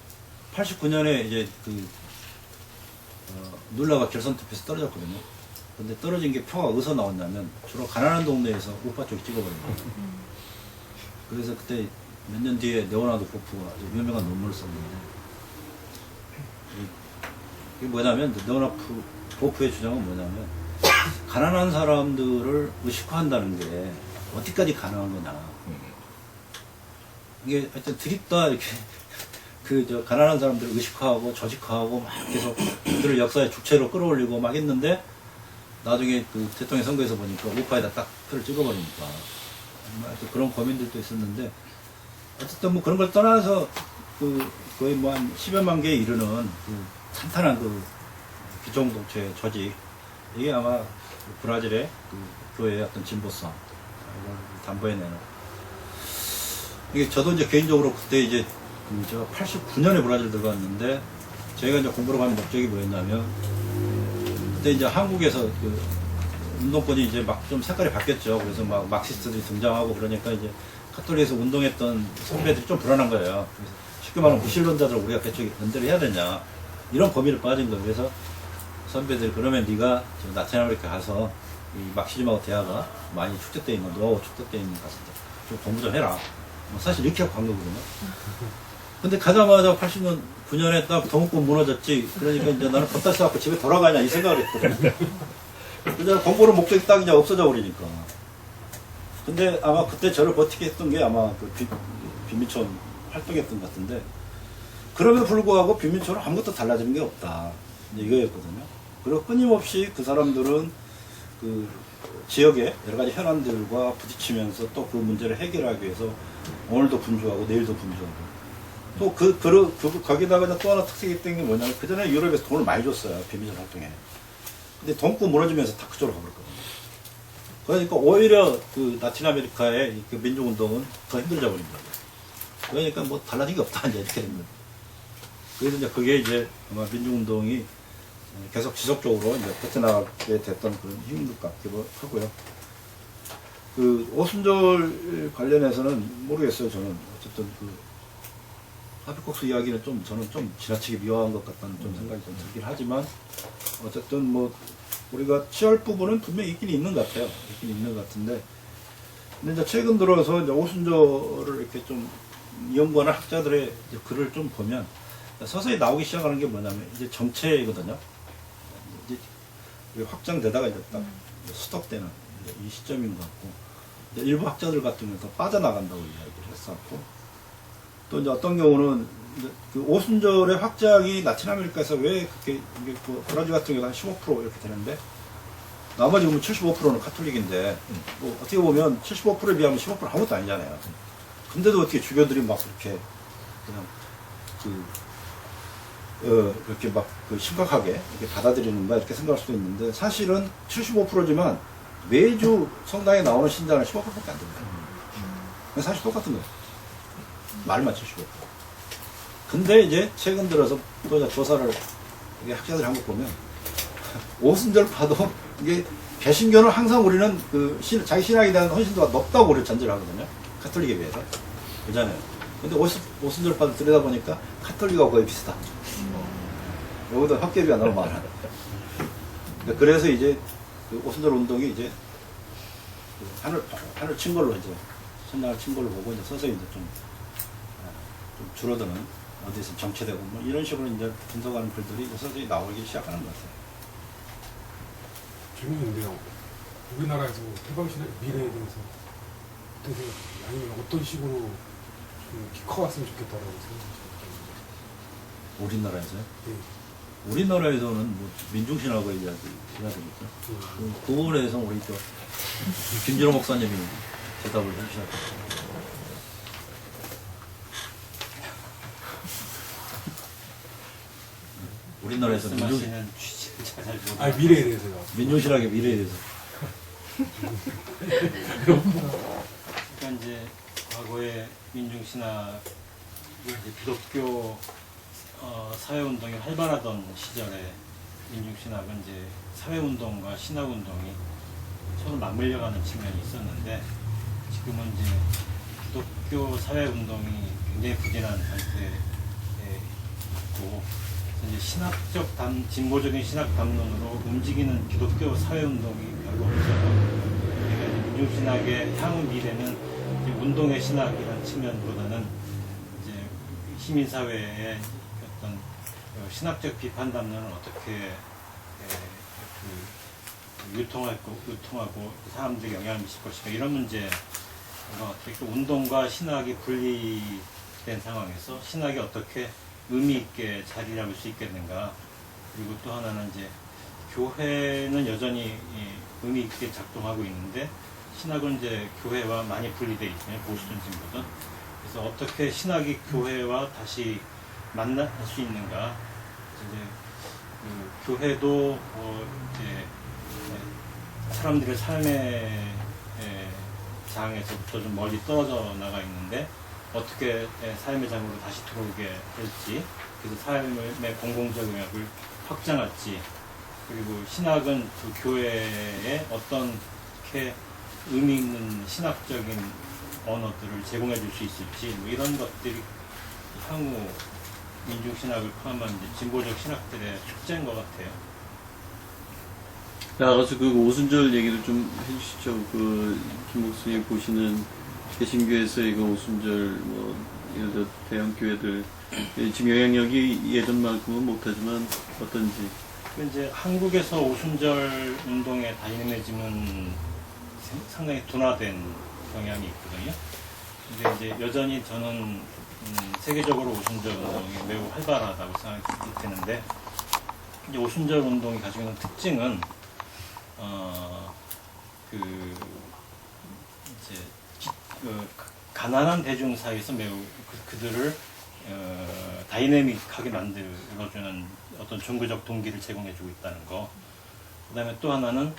89년에 이제 그 눌라가 결선 투표에서 떨어졌거든요. 근데 떨어진 게 표가 어디서 나왔냐면 주로 가난한 동네에서 우파 쪽이 찍어버린 거예요. 그래서 그때 몇 년 뒤에 네오나드 보프가 아주 유명한 논문을 썼는데, 이게 뭐냐면 네오나드 보프의 주장은 뭐냐면, 가난한 사람들을 의식화한다는 게 어디까지 가능한 거냐. 이게 하여튼 드립다 이렇게 가난한 사람들을 의식화하고 조직화하고 막 계속 그들을 역사의 주체로 끌어올리고 막 했는데, 나중에 그 대통령 선거에서 보니까 우파에다 딱 표를 찍어버리니까 또 그런 고민들도 있었는데 어쨌든 뭐 그런 걸 떠나서 그 거의 뭐 한 10여만 개에 이르는 그 탄탄한 그 기종동체 조직 이게 아마 브라질의 그 교회의 어떤 진보성 이걸 담보해내는 이게 저도 이제 개인적으로 그때 이제 그 제가 89년에 브라질 들어갔는데 저희가 이제 공부를 가는 목적이 뭐였냐면 그때 이제 한국에서 그 운동권이 이제 막 좀 색깔이 바뀌었죠. 그래서 막 막시스트들이 등장하고 그러니까 이제 카톨릭에서 운동했던 선배들이 좀 불안한 거예요. 그래서 쉽게 말하면 무신론자들 우리가 개척이 연대를 해야 되냐 이런 고민을 빠진 거예요. 그래서 선배들이 그러면 네가 저 라틴 아메리카 가서 이 막시즘하고 대화가 많이 축적되어 있는 노하우 축적되어 있는 가서 좀 공부 좀 해라. 뭐 사실 이렇게 하고 간 거거든요. 근데 가자마자 80년 9년에 딱 동국권 무너졌지. 그러니까 이제 나는 걷다 써갖고 집에 돌아가냐 이 생각을 했거든요. 그냥 공부는 목적이 딱 이제 없어져 버리니까. 근데 아마 그때 저를 버티게 했던 게 아마 그 빈민촌 활동했던 것 같은데 그럼에도 불구하고 빈민촌은 아무것도 달라지는 게 없다. 이제 이거였거든요. 그리고 끊임없이 그 사람들은 그 지역의 여러 가지 현안들과 부딪히면서 또 그 문제를 해결하기 위해서 오늘도 분주하고 내일도 분주하고 또 거기다가 또 하나 특색이 있던 게 뭐냐면 그 전에 유럽에서 돈을 많이 줬어요. 빈민촌 활동에. 근데 동구 무너지면서 다 그쪽으로 가버렸거든요. 그러니까 오히려 그 라틴 아메리카의 그 민중운동은 더 힘들어져 버린 거예요. 그러니까 뭐 달라진 게 없다 이제 이렇게 됩니다. 그래서 이제 그게 이제 아마 민중운동이 계속 지속적으로 이제 버텨나가게 됐던 그런 힘인 것 같기도 하고요. 그 오순절 관련해서는 모르겠어요. 저는 어쨌든 그 하필국수 이야기는 저는 좀 지나치게 미화한 것 같다는 좀 생각이 좀 들긴 하지만 어쨌든 뭐 우리가 취할 부분은 분명히 있긴 있는 것 같아요. 있긴 있는 것 같은데 근데 이제 최근 들어서 이제 오순절을 이렇게 좀 연구하는 학자들의 이제 글을 좀 보면 서서히 나오기 시작하는 게 뭐냐면 이제 정체거든요. 이제 확장되다가 이제 딱 수덕되는 이 시점인 것 같고 이제 일부 학자들 같은 경우는 더 빠져나간다고 이야기를 했었고 또 이제 어떤 경우는 이제 그 오순절의 확장이 라틴 아메리카에서 왜 그렇게 이게 그 브라질 같은 경우는 한 15% 이렇게 되는데 나머지 보면 75%는 카톨릭인데 뭐 어떻게 보면 75%에 비하면 15% 아무것도 아니잖아요. 근데도 어떻게 주교들이 막 그렇게 그냥 그렇게 막 그 심각하게 이렇게 받아들이는가 이렇게 생각할 수도 있는데 사실은 75%지만 매주 성당에 나오는 신자는 15%밖에 안 됩니다. 사실 똑같은 거예요. 말만 75%. 근데 이제 최근 들어서 또 이제 조사를 이게 학자들이 한 거 보면 오순절 봐도 이게 개신교는 항상 우리는 그 자기 신학에 대한 헌신도가 높다고 우리 전제를 하거든요. 카톨릭에 비해서. 그잖아요. 근데 오순절 봐도 들여다보니까 카톨릭하고 거의 비슷하죠. 여기도 학계비가 너무 많아. 그래서 이제 그 오순절 운동이 이제 그 하늘 친 걸로 이제 천장을 친 걸로 보고 이제 서서히 이제 좀 줄어드는 어디서 정체되고 뭐 이런 식으로 이제 분석하는 글들이 이제 서서히 나오기 시작하는 것 같아요. 질문인데요. 우리나라에서 해방신의 미래에 대해서 어떻게 생각하세요? 아니면 어떤 식으로 좀 커왔으면 좋겠다라고 생각하시나요? 우리나라에서요? 네. 우리나라에서는 뭐 민중신학을 이야기해야 되겠죠. 그 부분에서 우리 또 김진호 목사님이 대답을 해주셔야 되겠죠. 우리나라에서 말씀하시는 취지를 잘 모르겠어요. 아 미래에 대해서요. 민중신학의 미래에 대해서. 그러니까 이제 과거에 민중신학 이제 기독교 사회운동이 활발하던 시절에 민중신학은 이제 사회운동과 신학운동이 서로 맞물려가는 측면이 있었는데 지금은 이제 기독교 사회운동이 굉장히 부진한 상태에 있고 이제 진보적인 신학 담론으로 움직이는 기독교 사회운동이 별로 없어요. 그러니까 민중신학의 향후 미래는 이제 운동의 신학이라는 측면보다는 이제 시민사회의 어떤 신학적 비판 담론을 어떻게 유통하고 사람들에게 영향을 미칠 것인가 이런 문제인 것 같아요. 운동과 신학이 분리된 상황에서 신학이 어떻게 의미 있게 자리 잡을 수 있겠는가. 그리고 또 하나는 이제 교회는 여전히 의미 있게 작동하고 있는데 신학은 이제 교회와 많이 분리되어 있잖아요. 보수든 진보든. 그래서 어떻게 신학이 교회와 다시 만날 수 있는가. 이제 그 교회도 이제 사람들의 삶의 장에서부터 좀 멀리 떨어져 나가 있는데 어떻게 삶의 장으로 다시 들어오게 될지, 그래서 삶의 공공적 영역을 확장할지, 그리고 신학은 그 교회에 어떻게 의미 있는 신학적인 언어들을 제공해 줄 수 있을지, 뭐 이런 것들이 향후 민중신학을 포함한 이제 진보적 신학들의 숙제인 것 같아요. 나가서 그 오순절 얘기를 좀 해주시죠. 그 김 목수님 보시는 개신교에서의 그 오순절 뭐 예를 들어 대형 교회들 지금 영향력이 예전만큼은 못하지만 어떤지. 이제 한국에서 오순절 운동의 다이내미즘은 상당히 둔화된 경향이 있거든요. 근데 이제 여전히 저는 세계적으로 오순절 운동이 매우 활발하다고 생각이 되는데, 이제 오순절 운동이 가지고 있는 특징은 가난한 대중 사이에서 매우 그들을 다이내믹하게 만들어주는 어떤 종교적 동기를 제공해주고 있다는 거. 그 다음에 또 하나는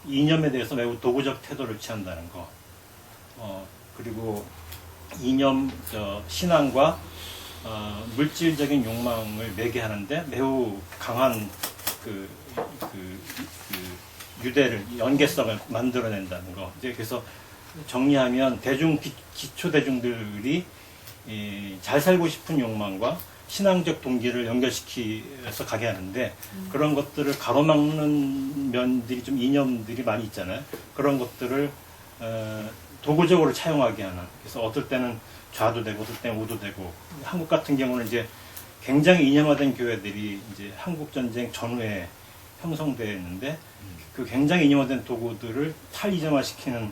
이념에 대해서 매우 도구적 태도를 취한다는 거. 그리고 신앙과 물질적인 욕망을 매개하는데 매우 강한 유대를, 연계성을 만들어낸다는 거. 이제 그래서 정리하면 기초 대중들이 잘 살고 싶은 욕망과 신앙적 동기를 연결시켜서 가게 하는데, 그런 것들을 가로막는 면들이 좀 이념들이 많이 있잖아요. 그런 것들을 도구적으로 차용하게 하는. 그래서 어떨 때는 좌도 되고, 어떨 때는 우도 되고. 한국 같은 경우는 이제 굉장히 이념화된 교회들이 이제 한국 전쟁 전후에 형성되었는데, 그 굉장히 이념화된 도구들을 탈이념화시키는,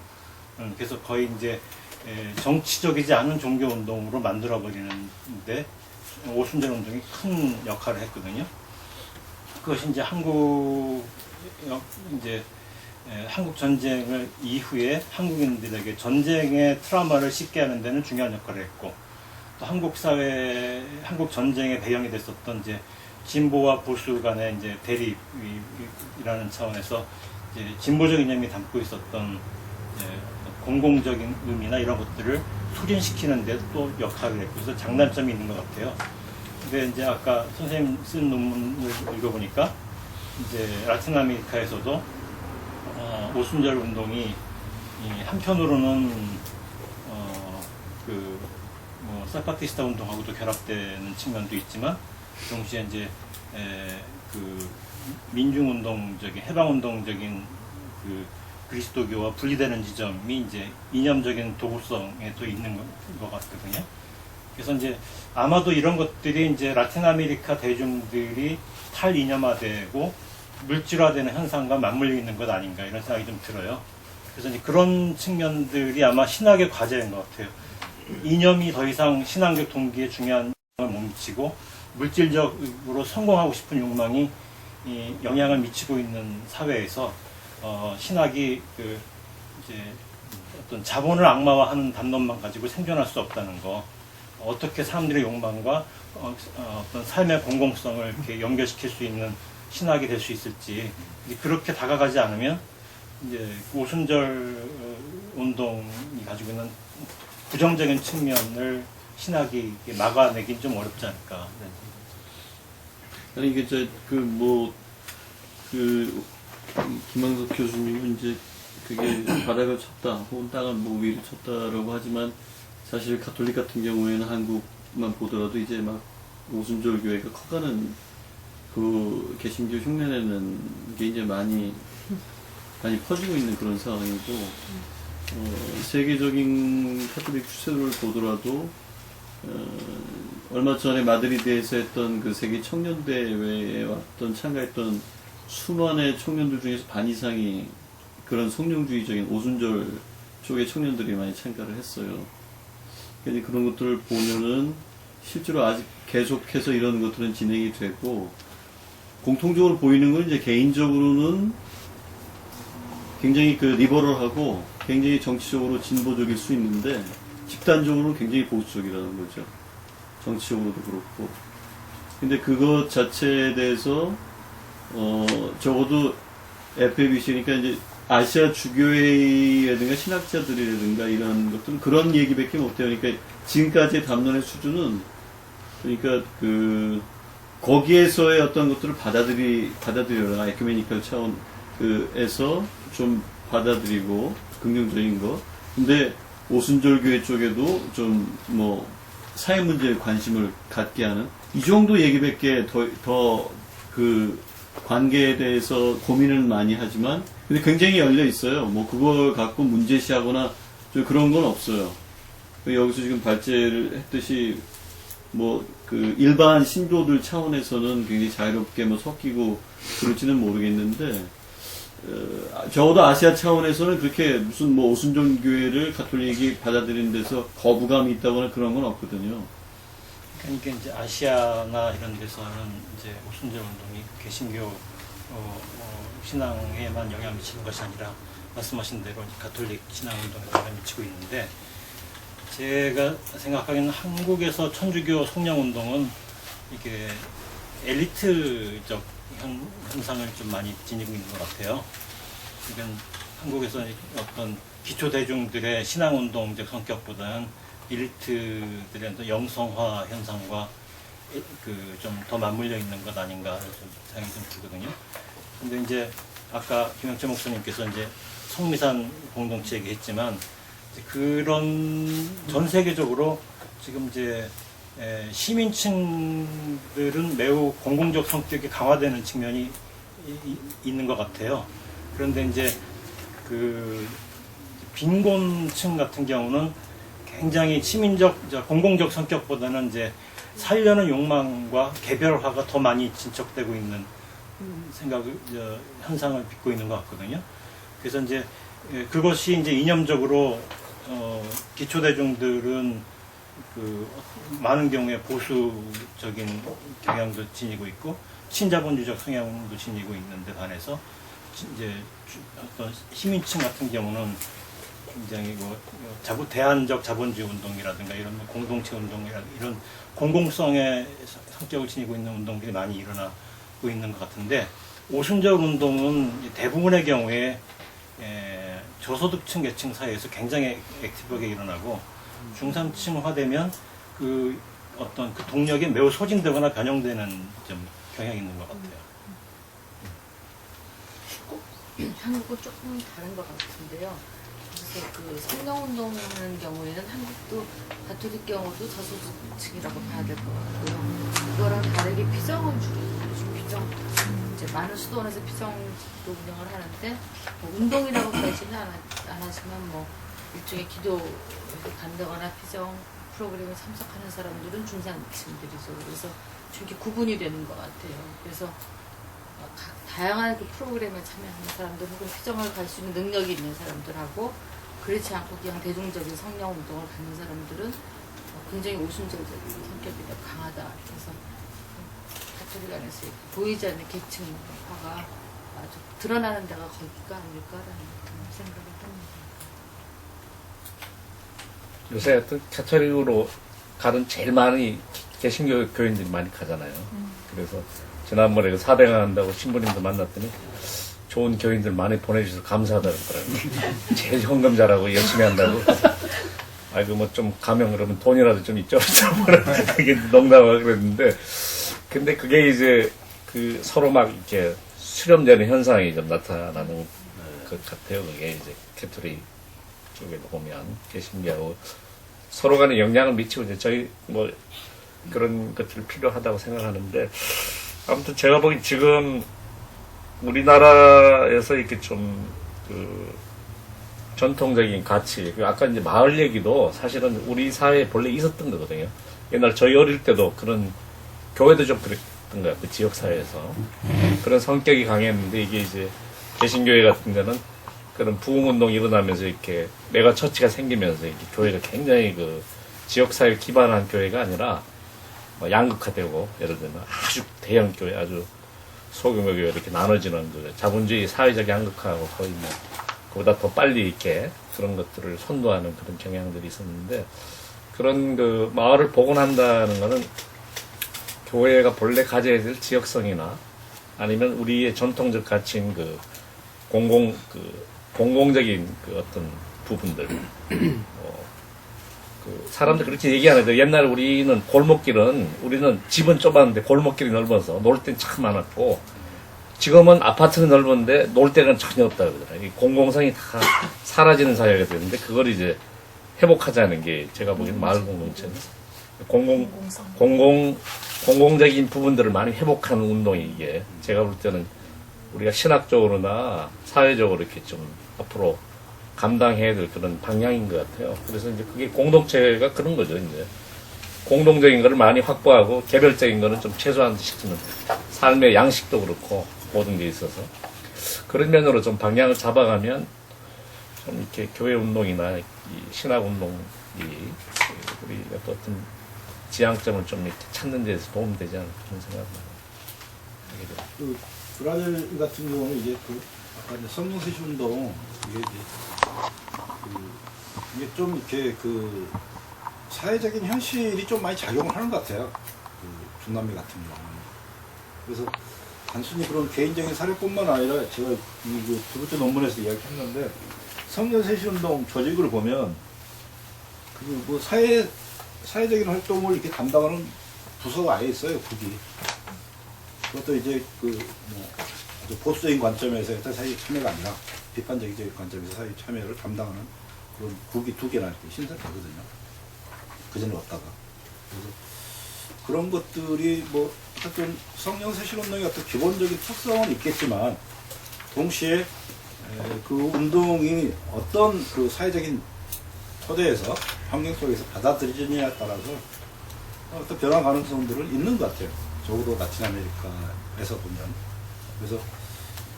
그래서 거의 이제 정치적이지 않은 종교 운동으로 만들어 버리는데 오순절 운동이 큰 역할을 했거든요. 그것이 이제 한국 전쟁을 이후에 한국인들에게 전쟁의 트라우마를 씻게 하는 데는 중요한 역할을 했고, 또 한국 전쟁의 배경이 됐었던 이제 진보와 보수 간의 이제 대립이라는 차원에서 이제 진보적 이념이 담고 있었던 공공적인 의미나 이런 것들을 소진시키는 데 또 역할을 했고, 그래서 장단점이 있는 것 같아요. 근데 이제 아까 선생님 쓴 논문을 읽어보니까 이제 라틴 아메리카에서도 오순절 운동이 한편으로는 사파티스타 운동하고도 결합되는 측면도 있지만, 동시에 이제 민중운동적인, 해방운동적인 그리스도교와 분리되는 지점이 이제 이념적인 도구성에 또 있는 것 같거든요. 그래서 이제 아마도 이런 것들이 이제 라틴 아메리카 대중들이 탈이념화되고 물질화되는 현상과 맞물려 있는 것 아닌가, 이런 생각이 좀 들어요. 그래서 이제 그런 측면들이 아마 신학의 과제인 것 같아요. 이념이 더 이상 신앙적 동기에 중요한 영향을 못 미치고, 물질적으로 성공하고 싶은 욕망이 영향을 미치고 있는 사회에서 신학이 이제 어떤 자본을 악마화하는 담론만 가지고 생존할 수 없다는 거, 어떻게 사람들의 욕망과 어떤 삶의 공공성을 이렇게 연결시킬 수 있는 신학이 될 수 있을지, 그렇게 다가가지 않으면 이제 오순절 운동이 가지고 있는 부정적인 측면을 신학이 막아내긴 좀 어렵지 않을까. 아니 이게 김광석 교수님은 이제 그게 바닥을 쳤다, 혹은 땅을 위를 쳤다라고 하지만, 사실 가톨릭 같은 경우에는 한국만 보더라도 이제 막 오순절 교회가 커가는 그 개신교 흉내내는 게 이제 많이 퍼지고 있는 그런 상황이고, 세계적인 가톨릭 추세를 보더라도 얼마 전에 마드리드에서 했던 그 세계 청년대회에 참가했던 수많은 청년들 중에서 반 이상이 그런 성령주의적인 오순절 쪽의 청년들이 많이 참가를 했어요. 그러니까 그런 것들을 보면은 실제로 아직 계속해서 이런 것들은 진행이 되고, 공통적으로 보이는 건 이제 개인적으로는 굉장히 그 리버럴하고 굉장히 정치적으로 진보적일 수 있는데 집단적으로는 굉장히 보수적이라는 거죠. 정치적으로도 그렇고. 근데 그것 자체에 대해서 적어도 FABC니까 이제 아시아 주교회라든가 신학자들이라든가 이런 것들은 그런 얘기밖에 못해요. 그러니까 지금까지의 담론의 수준은 그러니까 거기에서의 어떤 것들을 받아들여라. 에큐메니컬 차원에서 좀 받아들이고 긍정적인 거. 근데 오순절교회 쪽에도 좀 뭐 사회 문제에 관심을 갖게 하는 이 정도 얘기밖에 더 관계에 대해서 고민을 많이 하지만 근데 굉장히 열려 있어요. 뭐 그걸 갖고 문제시하거나 좀 그런 건 없어요. 여기서 지금 발제를 했듯이 뭐 일반 신도들 차원에서는 굉장히 자유롭게 뭐 섞이고 그럴지는 모르겠는데 적어도 아시아 차원에서는 그렇게 무슨 뭐 오순절교회를 가톨릭이 받아들이는 데서 거부감이 있다거나 그런 건 없거든요. 그러니까 이제 아시아나 이런 데서는 이제 오순절 운동이 개신교 신앙에만 영향을 미치는 것이 아니라 말씀하신 대로 가톨릭 신앙 운동에 영향을 미치고 있는데 제가 생각하기에는 한국에서 천주교 성령 운동은 이게 엘리트적 현상을 좀 많이 지니고 있는 것 같아요. 그러니까 한국에서 어떤 기초 대중들의 신앙 운동적 성격보다는 엘리트들의 어떤 영성화 현상과 좀 더 맞물려 있는 것 아닌가 좀 생각이 좀 들거든요. 근데 이제 아까 김영철 목사님께서 이제 성미산 공동체 얘기했지만 그런 전 세계적으로 지금 이제 시민층들은 매우 공공적 성격이 강화되는 측면이 있는 것 같아요. 그런데 이제 빈곤층 같은 경우는 굉장히 공공적 성격보다는 이제 살려는 욕망과 개별화가 더 많이 진척되고 있는 현상을 빚고 있는 것 같거든요. 그래서 이제 그것이 이제 이념적으로 기초대중들은 많은 경우에 보수적인 경향도 지니고 있고 신자본주의적 성향도 지니고 있는데 반해서 이제 어떤 시민층 같은 경우는 굉장히 대안적 자본주의 운동이라든가 이런 공동체 운동이라든가 이런 공공성의 성격을 지니고 있는 운동들이 많이 일어나고 있는 것 같은데 오순절 운동은 대부분의 경우에 저소득층 계층 사이에서 굉장히 액티브하게 일어나고 중산층화되면 어떤 동력이 매우 소진되거나 변형되는 좀 경향이 있는 것 같아요. 한국은 조금 다른 것 같은데요. 그래서 성령운동 하는 경우에는 한국도 가톨릭 경우도 저소득층이라고 봐야 될 것 같고요. 그거랑 다르게 비정을 주로 이제 많은 수도원에서 비정도 운영을 하는데 운동이라고까지는 안 하지만 일종의 기도에 간다거나 비정 프로그램에 참석하는 사람들은 중산층들이죠. 그래서 좀 이렇게 구분이 되는 것 같아요. 그래서 다양한 프로그램에 참여하는 사람들 혹은 피정을 갈 수 있는 능력이 있는 사람들하고 그렇지 않고 그냥 대중적인 성령운동을 갖는 사람들은 굉장히 오순절적인 성격이 강하다. 그래서 가톨릭 안에서 보이지 않는 계층화가 아주 드러나는 데가 거기가 아닐까라는 생각을 합니다. 요새 어떤 가톨릭으로 가는 제일 많이 개신교 교인들이 많이 가잖아요. 그래서 지난번에 사대강한다고 신부님도 만났더니 좋은 교인들 많이 보내주셔서 감사하다고 그러더라고요. 제일 헌금 잘하고 열심히 한다고. 아이고 좀 가면 그러면 돈이라도 좀 있죠. 그게 농담하고 그랬는데 근데 그게 이제 서로 막 이렇게 수렴되는 현상이 좀 나타나는 것 같아요. 그게 이제 캐톨릭 쪽에 보면 개신교하고 서로 간에 영향을 미치고 이제 저희 그런 것들이 필요하다고 생각하는데 아무튼 제가 보기 지금 우리나라에서 이렇게 좀 전통적인 가치, 아까 이제 마을 얘기도 사실은 우리 사회에 본래 있었던 거거든요. 옛날 저희 어릴 때도 그런 교회도 좀 그랬던 거야, 그 지역 사회에서 그런 성격이 강했는데 이게 이제 개신교회 같은 데는 그런 부흥운동이 일어나면서 이렇게 메가 처치가 생기면서 이렇게 교회가 굉장히 지역 사회 기반한 교회가 아니라 양극화되고 예를 들면 아주 대형 교회, 아주 소규모 교회 이렇게 나눠지는 그 자본주의 사회적 양극화하고 거의 뭐 그보다 더 빨리 이렇게 그런 것들을 선도하는 그런 경향들이 있었는데 그런 그 마을을 복원한다는 거는 교회가 본래 가져야 될 지역성이나 아니면 우리의 전통적 가치인 그 공공적인 그 어떤 부분들 그 사람들 그렇게 얘기하는데 옛날에 우리는 우리는 집은 좁았는데 골목길이 넓어서 놀 땐 참 많았고 지금은 아파트는 넓은데 놀 데는 전혀 없다 그러더라고요. 이 공공성이 다 사라지는 사회가 되는데 그걸 이제 회복하자는 게 제가 보기엔 마을 공동체는 공공적인 부분들을 많이 회복하는 운동이 이게 제가 볼 때는 우리가 신학적으로나 사회적으로 이렇게 좀 앞으로 감당해야 될 그런 방향인 것 같아요. 그래서 이제 그게 공동체가 그런 거죠, 이제. 공동적인 거를 많이 확보하고 개별적인 거는 좀 최소한 시키는 삶의 양식도 그렇고 모든 게 있어서 그런 면으로 좀 방향을 잡아가면 좀 이렇게 교회 운동이나 이 신학 운동이 우리 어떤 지향점을 좀 이렇게 찾는 데서 도움이 되지 않을까 그런 생각을 하게 됩니다. 그 브라질 같은 경우는 이제 아까 이제 성령세시 운동 이게 좀 이렇게 그 사회적인 현실이 좀 많이 작용을 하는 것 같아요. 그 중남미 같은 경우는. 그래서 단순히 그런 개인적인 사례뿐만 아니라 제가 두 번째 논문에서 이야기했는데 성령세시 운동 조직을 보면 그 뭐 사회적인 활동을 이렇게 담당하는 부서가 아예 있어요, 국이. 그것도 이제 아주 보수적인 관점에서 사회 참여가 아니라 비판적인 관점에서 사회 참여를 담당하는 그런 국이 2개나 이렇게 신설되거든요. 그전에 없다가. 그래서 그런 것들이 뭐 어쨌든 성령세시운동의 어떤 기본적인 특성은 있겠지만 동시에 그 운동이 어떤 그 사회적인 토대에서 환경 속에서 받아들여지느냐에 따라서 어떤 변화 가능성들은 있는 것 같아요. 적어도 라틴 아메리카에서 보면. 그래서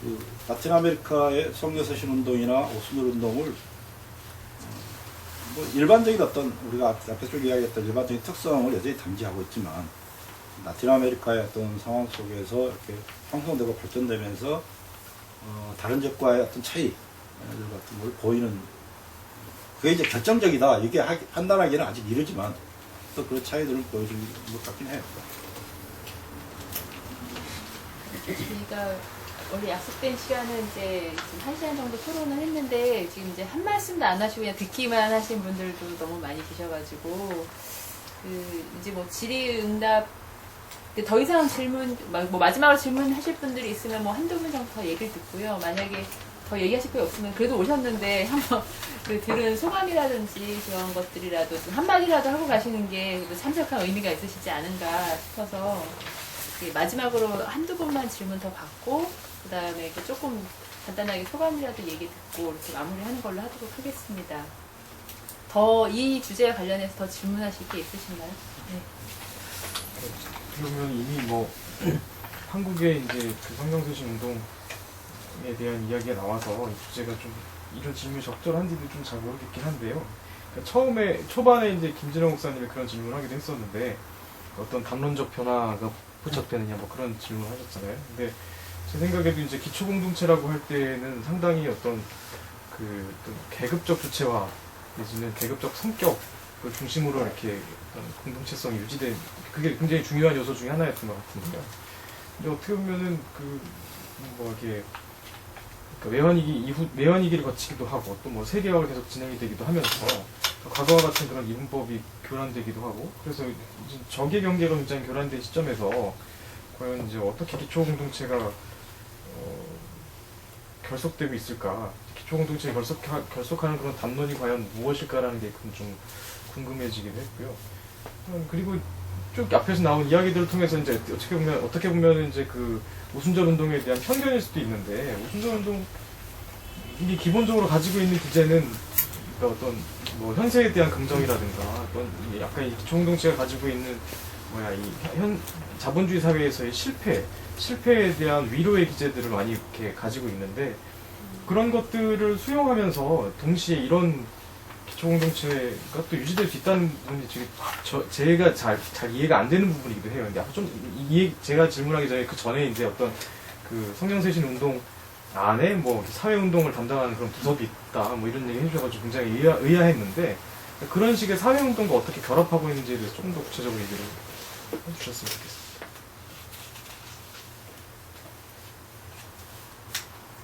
그 라틴 아메리카의 성령세시 운동이나 오순절 운동을 뭐 일반적인 어떤 우리가 앞에 쭉 이야기했던 일반적인 특성을 여전히 담지하고 있지만 라틴 아메리카의 어떤 상황 속에서 이렇게 형성되고 발전되면서 다른 지역과의 어떤 차이 같은 걸 보이는 그게 이제 결정적이다. 이게 판단하기는 아직 이르지만 또 그런 차이들을 보여주는 것 같긴 해요. 저희가 원래 약속된 시간은 이제 지금 1시간 정도 토론을 했는데 지금 이제 한 말씀도 안 하시고 그냥 듣기만 하신 분들도 너무 많이 계셔가지고 이제 뭐 질의응답 더 이상 질문 뭐 마지막으로 질문하실 분들이 있으면 뭐 한두 분 정도 더 얘기를 듣고요. 만약에 더 얘기하실 거 없으면 그래도 오셨는데 한번 들은 소감이라든지 그런 것들이라도 좀 한마디라도 하고 가시는 게 참석한 의미가 있으시지 않은가 싶어서 마지막으로 한두 분만 질문 더 받고 그 다음에 조금 간단하게 소감이라도 얘기 듣고 이렇게 마무리하는 걸로 하도록 하겠습니다. 더 이 주제와 관련해서 더 질문하실 게 있으신가요? 네. 그러면 이미 뭐 한국의 이제 그 성경세시 운동에 대한 이야기가 나와서 이 주제가 좀 이런 질문이 적절한지도 좀 잘 모르겠긴 한데요. 그러니까 초반에 이제 김진영 목사님이 그런 질문을 하기도 했었는데 어떤 담론적 변화가 포착되느냐 뭐 그런 질문을 하셨잖아요. 근데 제 생각에도 이제 기초공동체라고 할 때는 상당히 어떤 그 계급적 주체화 내지는 계급적 성격을 중심으로 이렇게 어떤 공동체성이 유지된 그게 굉장히 중요한 요소 중에 하나였던 것 같은데요. 근데 어떻게 보면은 이렇게 외환위기를 거치기도 하고 또 뭐 세계화가 계속 진행이 되기도 하면서 과거와 같은 그런 이분법이 교란되기도 하고 그래서 이제 적의 경계가 굉장히 교란된 시점에서 과연 이제 어떻게 기초공동체가 결속되고 있을까? 기초공동체가 결속하는 그런 담론이 과연 무엇일까라는 게 좀 궁금해지기도 했고요. 그리고 쭉 앞에서 나온 이야기들을 통해서 이제 어떻게 보면 이제 그 오순절 운동에 대한 편견일 수도 있는데 오순절 운동 이게 기본적으로 가지고 있는 기제는 그러니까 어떤 뭐 현세에 대한 긍정이라든가 어떤 약간 이 기초공동체가 가지고 있는 이 자본주의 사회에서의 실패에 대한 위로의 기제들을 많이 이렇게 가지고 있는데 그런 것들을 수용하면서 동시에 이런 기초공동체가 또 유지될 수 있다는 부분이 지금 제가 잘 이해가 안 되는 부분이기도 해요. 근데 앞으로 좀 제가 질문하기 전에 그 전에 이제 어떤 그 성령쇄신 운동 안에 뭐 사회운동을 담당하는 그런 부서도 있다 뭐 이런 얘기 해주셔가지고 굉장히 의아했는데 그런 식의 사회운동과 어떻게 결합하고 있는지에 대해서 조금 더 구체적으로 얘기를 해주셨으면 좋겠습니다.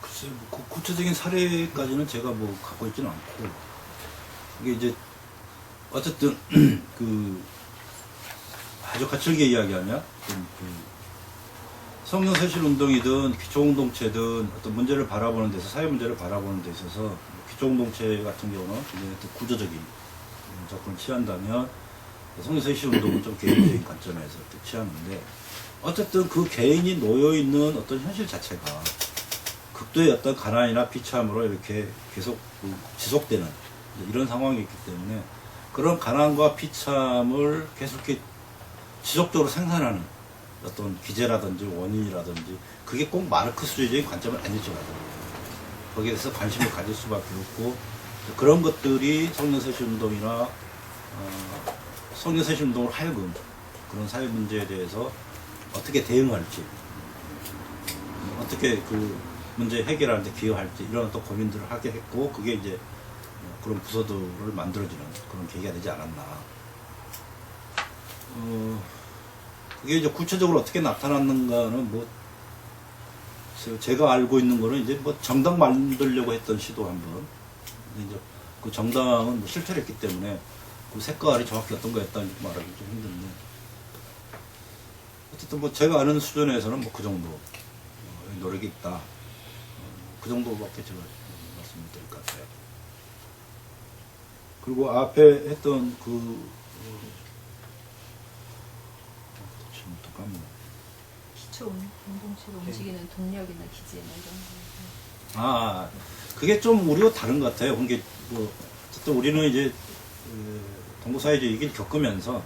글쎄, 뭐 구체적인 사례까지는 제가 뭐 갖고 있지는 않고, 이게 이제, 어쨌든, 아주 거칠게 이야기하면, 성령쇄신 운동이든 기초공동체든 어떤 문제를 바라보는 데서, 사회 문제를 바라보는 데 있어서, 기초공동체 같은 경우는 이제 구조적인 접근을 취한다면, 성령쇄신 운동은 좀 개인적인 관점에서 취하는데, 어쨌든 그 개인이 놓여있는 어떤 현실 자체가 극도의 어떤 가난이나 비참으로 이렇게 계속 지속되는 이런 상황이 있기 때문에 그런 가난과 비참을 계속 이렇게 지속적으로 생산하는 어떤 기제라든지 원인이라든지 그게 꼭 마르크스주의적인 관점은 아니죠. 거기에 대해서 관심을 가질 수밖에 없고 그런 것들이 성령쇄신 운동이나 성령쇄신 운동을 하여금 그런 사회 문제에 대해서 어떻게 대응할지 어떻게 그 문제 해결하는 데 기여할지 이런 어떤 고민들을 하게 했고 그게 이제 그런 부서들을 만들어지는 그런 계기가 되지 않았나. 그게 이제 구체적으로 어떻게 나타났는가는 뭐 제가 알고 있는 거는 이제 뭐 정당 만들려고 했던 시도 한번. 이제 그 정당은 뭐 실패를 했기 때문에 그 색깔이 정확히 어떤 거였다 말하기 좀 힘든데. 어쨌든 뭐 제가 아는 수준에서는 뭐 그 정도 노력이 있다. 그 정도밖에 제가 말씀을 드릴 것 같아요. 그리고 앞에 했던 지금 또 까먹네. 기초 운동체로 움직이는 동력이나 기제나 이런 거. 그게 좀 우리와 다른 것 같아요. 그게 뭐 어쨌든 우리는 이제 동구사회주의 얘기를 겪으면서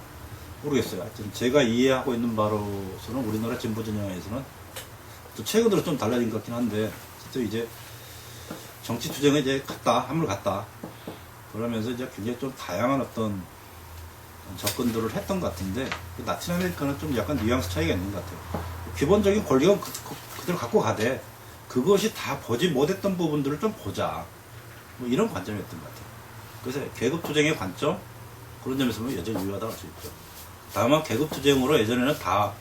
모르겠어요. 하여튼 제가 이해하고 있는 바로서는 우리나라 진보 진영에서는 또 최근 들어 좀 달라진 것 같긴 한데 어쨌든 이제 정치 투쟁에 이제 함을 갔다. 그러면서 이제 굉장히 좀 다양한 어떤 접근들을 했던 것 같은데 라틴 아메리카는 좀 약간 뉘앙스 차이가 있는 것 같아요. 기본적인 권리는 그대로 갖고 가되 그것이 다 보지 못했던 부분들을 좀 보자. 뭐 이런 관점이었던 것 같아요. 그래서 계급투쟁의 관점 그런 점에서 보면 여전히 유효하다고 할 수 있죠. 다만 계급투쟁으로 예전에는 다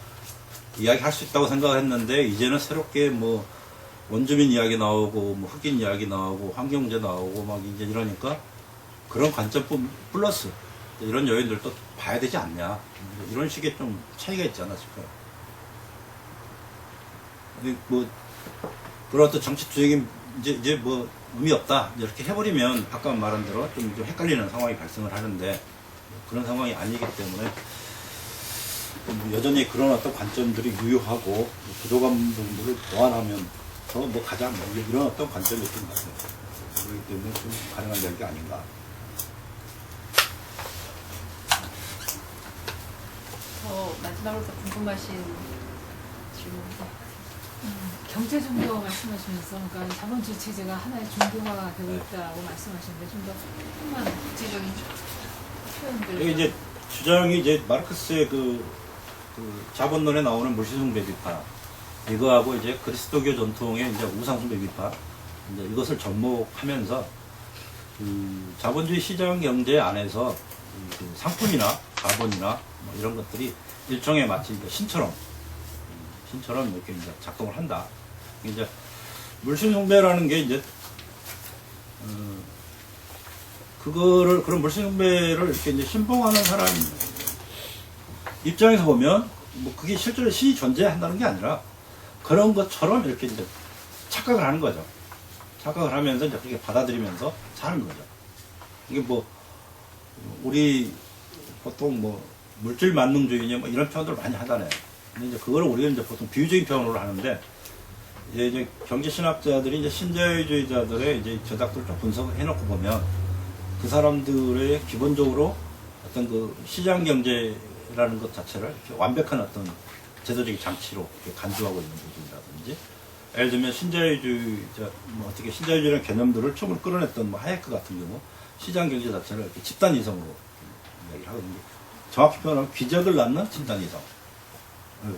이야기할 수 있다고 생각을 했는데 이제는 새롭게 뭐 원주민 이야기 나오고 뭐 흑인 이야기 나오고 환경문제 나오고 막 이제 이러니까 그런 관점 플러스 이런 요인들도 봐야 되지 않냐 이런 식의 좀 차이가 있지 않나 싶어요. 뭐 그런 어떤 정치 투쟁이 이제 뭐 의미 없다 이렇게 해버리면 아까 말한 대로 좀 헷갈리는 상황이 발생을 하는데 그런 상황이 아니기 때문에 여전히 그런 어떤 관점들이 유효하고 부족한 부분들을 보완하면 더 뭐 가장 이런 어떤 관점이 있는 것 같아요. 그렇기 때문에 좀 가능한 이야기가 아닌가. 마지막으로 더 궁금하신 질문. 경제 종교 말씀하시면서 그러니까 자본주의 체제가 하나의 종교화가 되고 있다고 말씀하시는데 좀 더 조금만 구체적인 표현들. 여기 이제 주장이 이제 마르크스의 그 자본론에 나오는 물시숭배 비판 이거하고 이제 그리스도교 전통의 이제 우상숭배 비판 이제 이것을 접목하면서 그 자본주의 시장 경제 안에서 그 상품이나 자본이나 뭐 이런 것들이 일종의 마치 신처럼 이렇게 이제 작동을 한다. 이제 물신숭배라는 게 이제 그런 물신숭배를 이렇게 이제 신봉하는 사람 입장에서 보면 뭐 그게 실제로 신이 존재한다는 게 아니라 그런 것처럼 이렇게 이제 착각을 하는 거죠. 착각을 하면서 이제 그렇게 받아들이면서 사는 거죠. 이게 뭐 우리 보통 뭐 물질 만능주의냐 뭐 이런 표현들을 많이 하잖아요. 근데 이제 그거를 우리가 이제 보통 비유적인 표현으로 하는데 이제 경제신학자들이 이제 신자유주의자들의 이제 저작들을 좀 분석해 놓고 보면 그 사람들의 기본적으로 어떤 그 시장 경제라는 것 자체를 완벽한 어떤 제도적인 장치로 간주하고 있는 부분이라든지 예를 들면 신자유주의자 뭐 어떻게 신자유주의라는 개념들을 처음으로 끌어냈던 뭐 하예크 같은 경우 시장 경제 자체를 이렇게 집단 이성으로 이야기를 하거든요. 정확히 표현하면 귀적을 낳는 집단 이성.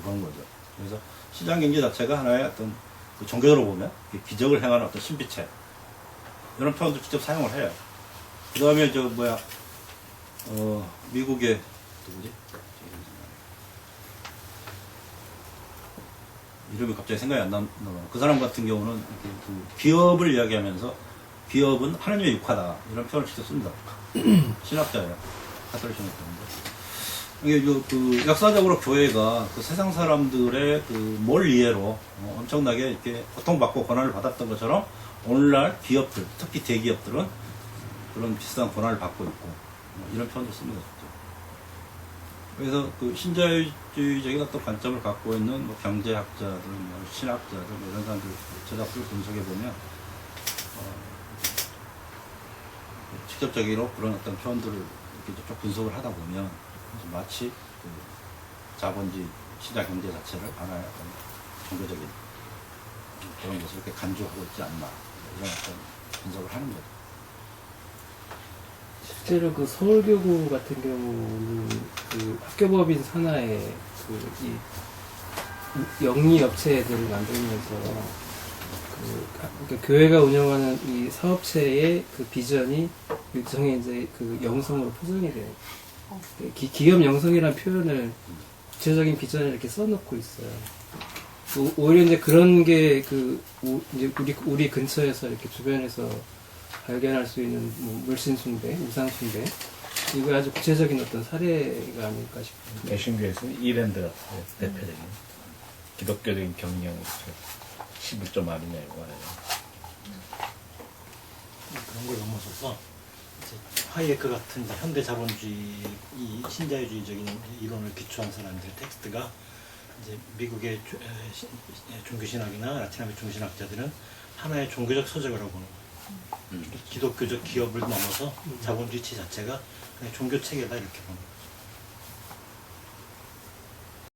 그런 거죠. 그래서 시장 경제 자체가 하나의 어떤 그 종교적으로 보면 기적을 행하는 어떤 신비체 이런 표현도 직접 사용을 해요. 그 다음에 미국의 누구지? 이름이 갑자기 생각이 안 나는 그 사람 같은 경우는 이렇게 그 기업을 이야기하면서 기업은 하나님의 육화다 이런 표현을 직접 씁니다. 신학자예요. 가톨릭 신학자인데 이게 그 역사적으로 교회가 그 세상 사람들의 그 뭘 이해로 엄청나게 이렇게 고통받고 고난을 받았던 것처럼 오늘날 기업들, 특히 대기업들은 그런 비슷한 고난을 받고 있고 이런 표현도 씁니다. 그래서 그 신자유주의적인 어떤 관점을 갖고 있는 뭐 경제학자들, 뭐 신학자들 뭐 이런 사람들 제작들을 분석해 보면 직접적으로 그런 어떤 표현들을 이렇게 쭉 분석을 하다 보면 마치 그 자본주의 시장 경제 자체를 하나의 어떤 종교적인 그런 것을 이렇게 간주하고 있지 않나 이런 어떤 분석을 하는 거죠. 실제로 그 서울교구 같은 경우는 그 학교법인 산하에 이 영리 업체들을 만들면서 그러니까 교회가 운영하는 이 사업체의 그 비전이 일종의 이제 그 영성으로 포장이 돼요. 기업 영성이라는 표현을 구체적인 비전을 이렇게 써놓고 있어요. 오히려 이제 그런 게 이제 우리 근처에서 이렇게 주변에서 발견할 수 있는 뭐 물신숭배, 우상숭배 이거 아주 구체적인 어떤 사례가 아닐까 싶어요. 개신교에서는 이랜드가 대표적인 기독교적인 경영 11점 아니냐고 하네요. 그런 걸 넘어서서 이제 하이에크 같은 이제 현대 자본주의 이 신자유주의적인 이론을 기초한 사람들의 텍스트가 이제 미국의 종교신학이나 라틴 아메리카 종교신학자들은 하나의 종교적 서적이라고 보는 거예요. 기독교적 기업을 넘어서 자본주의 자체가 그냥 종교 체계다 이렇게 보는 거예요.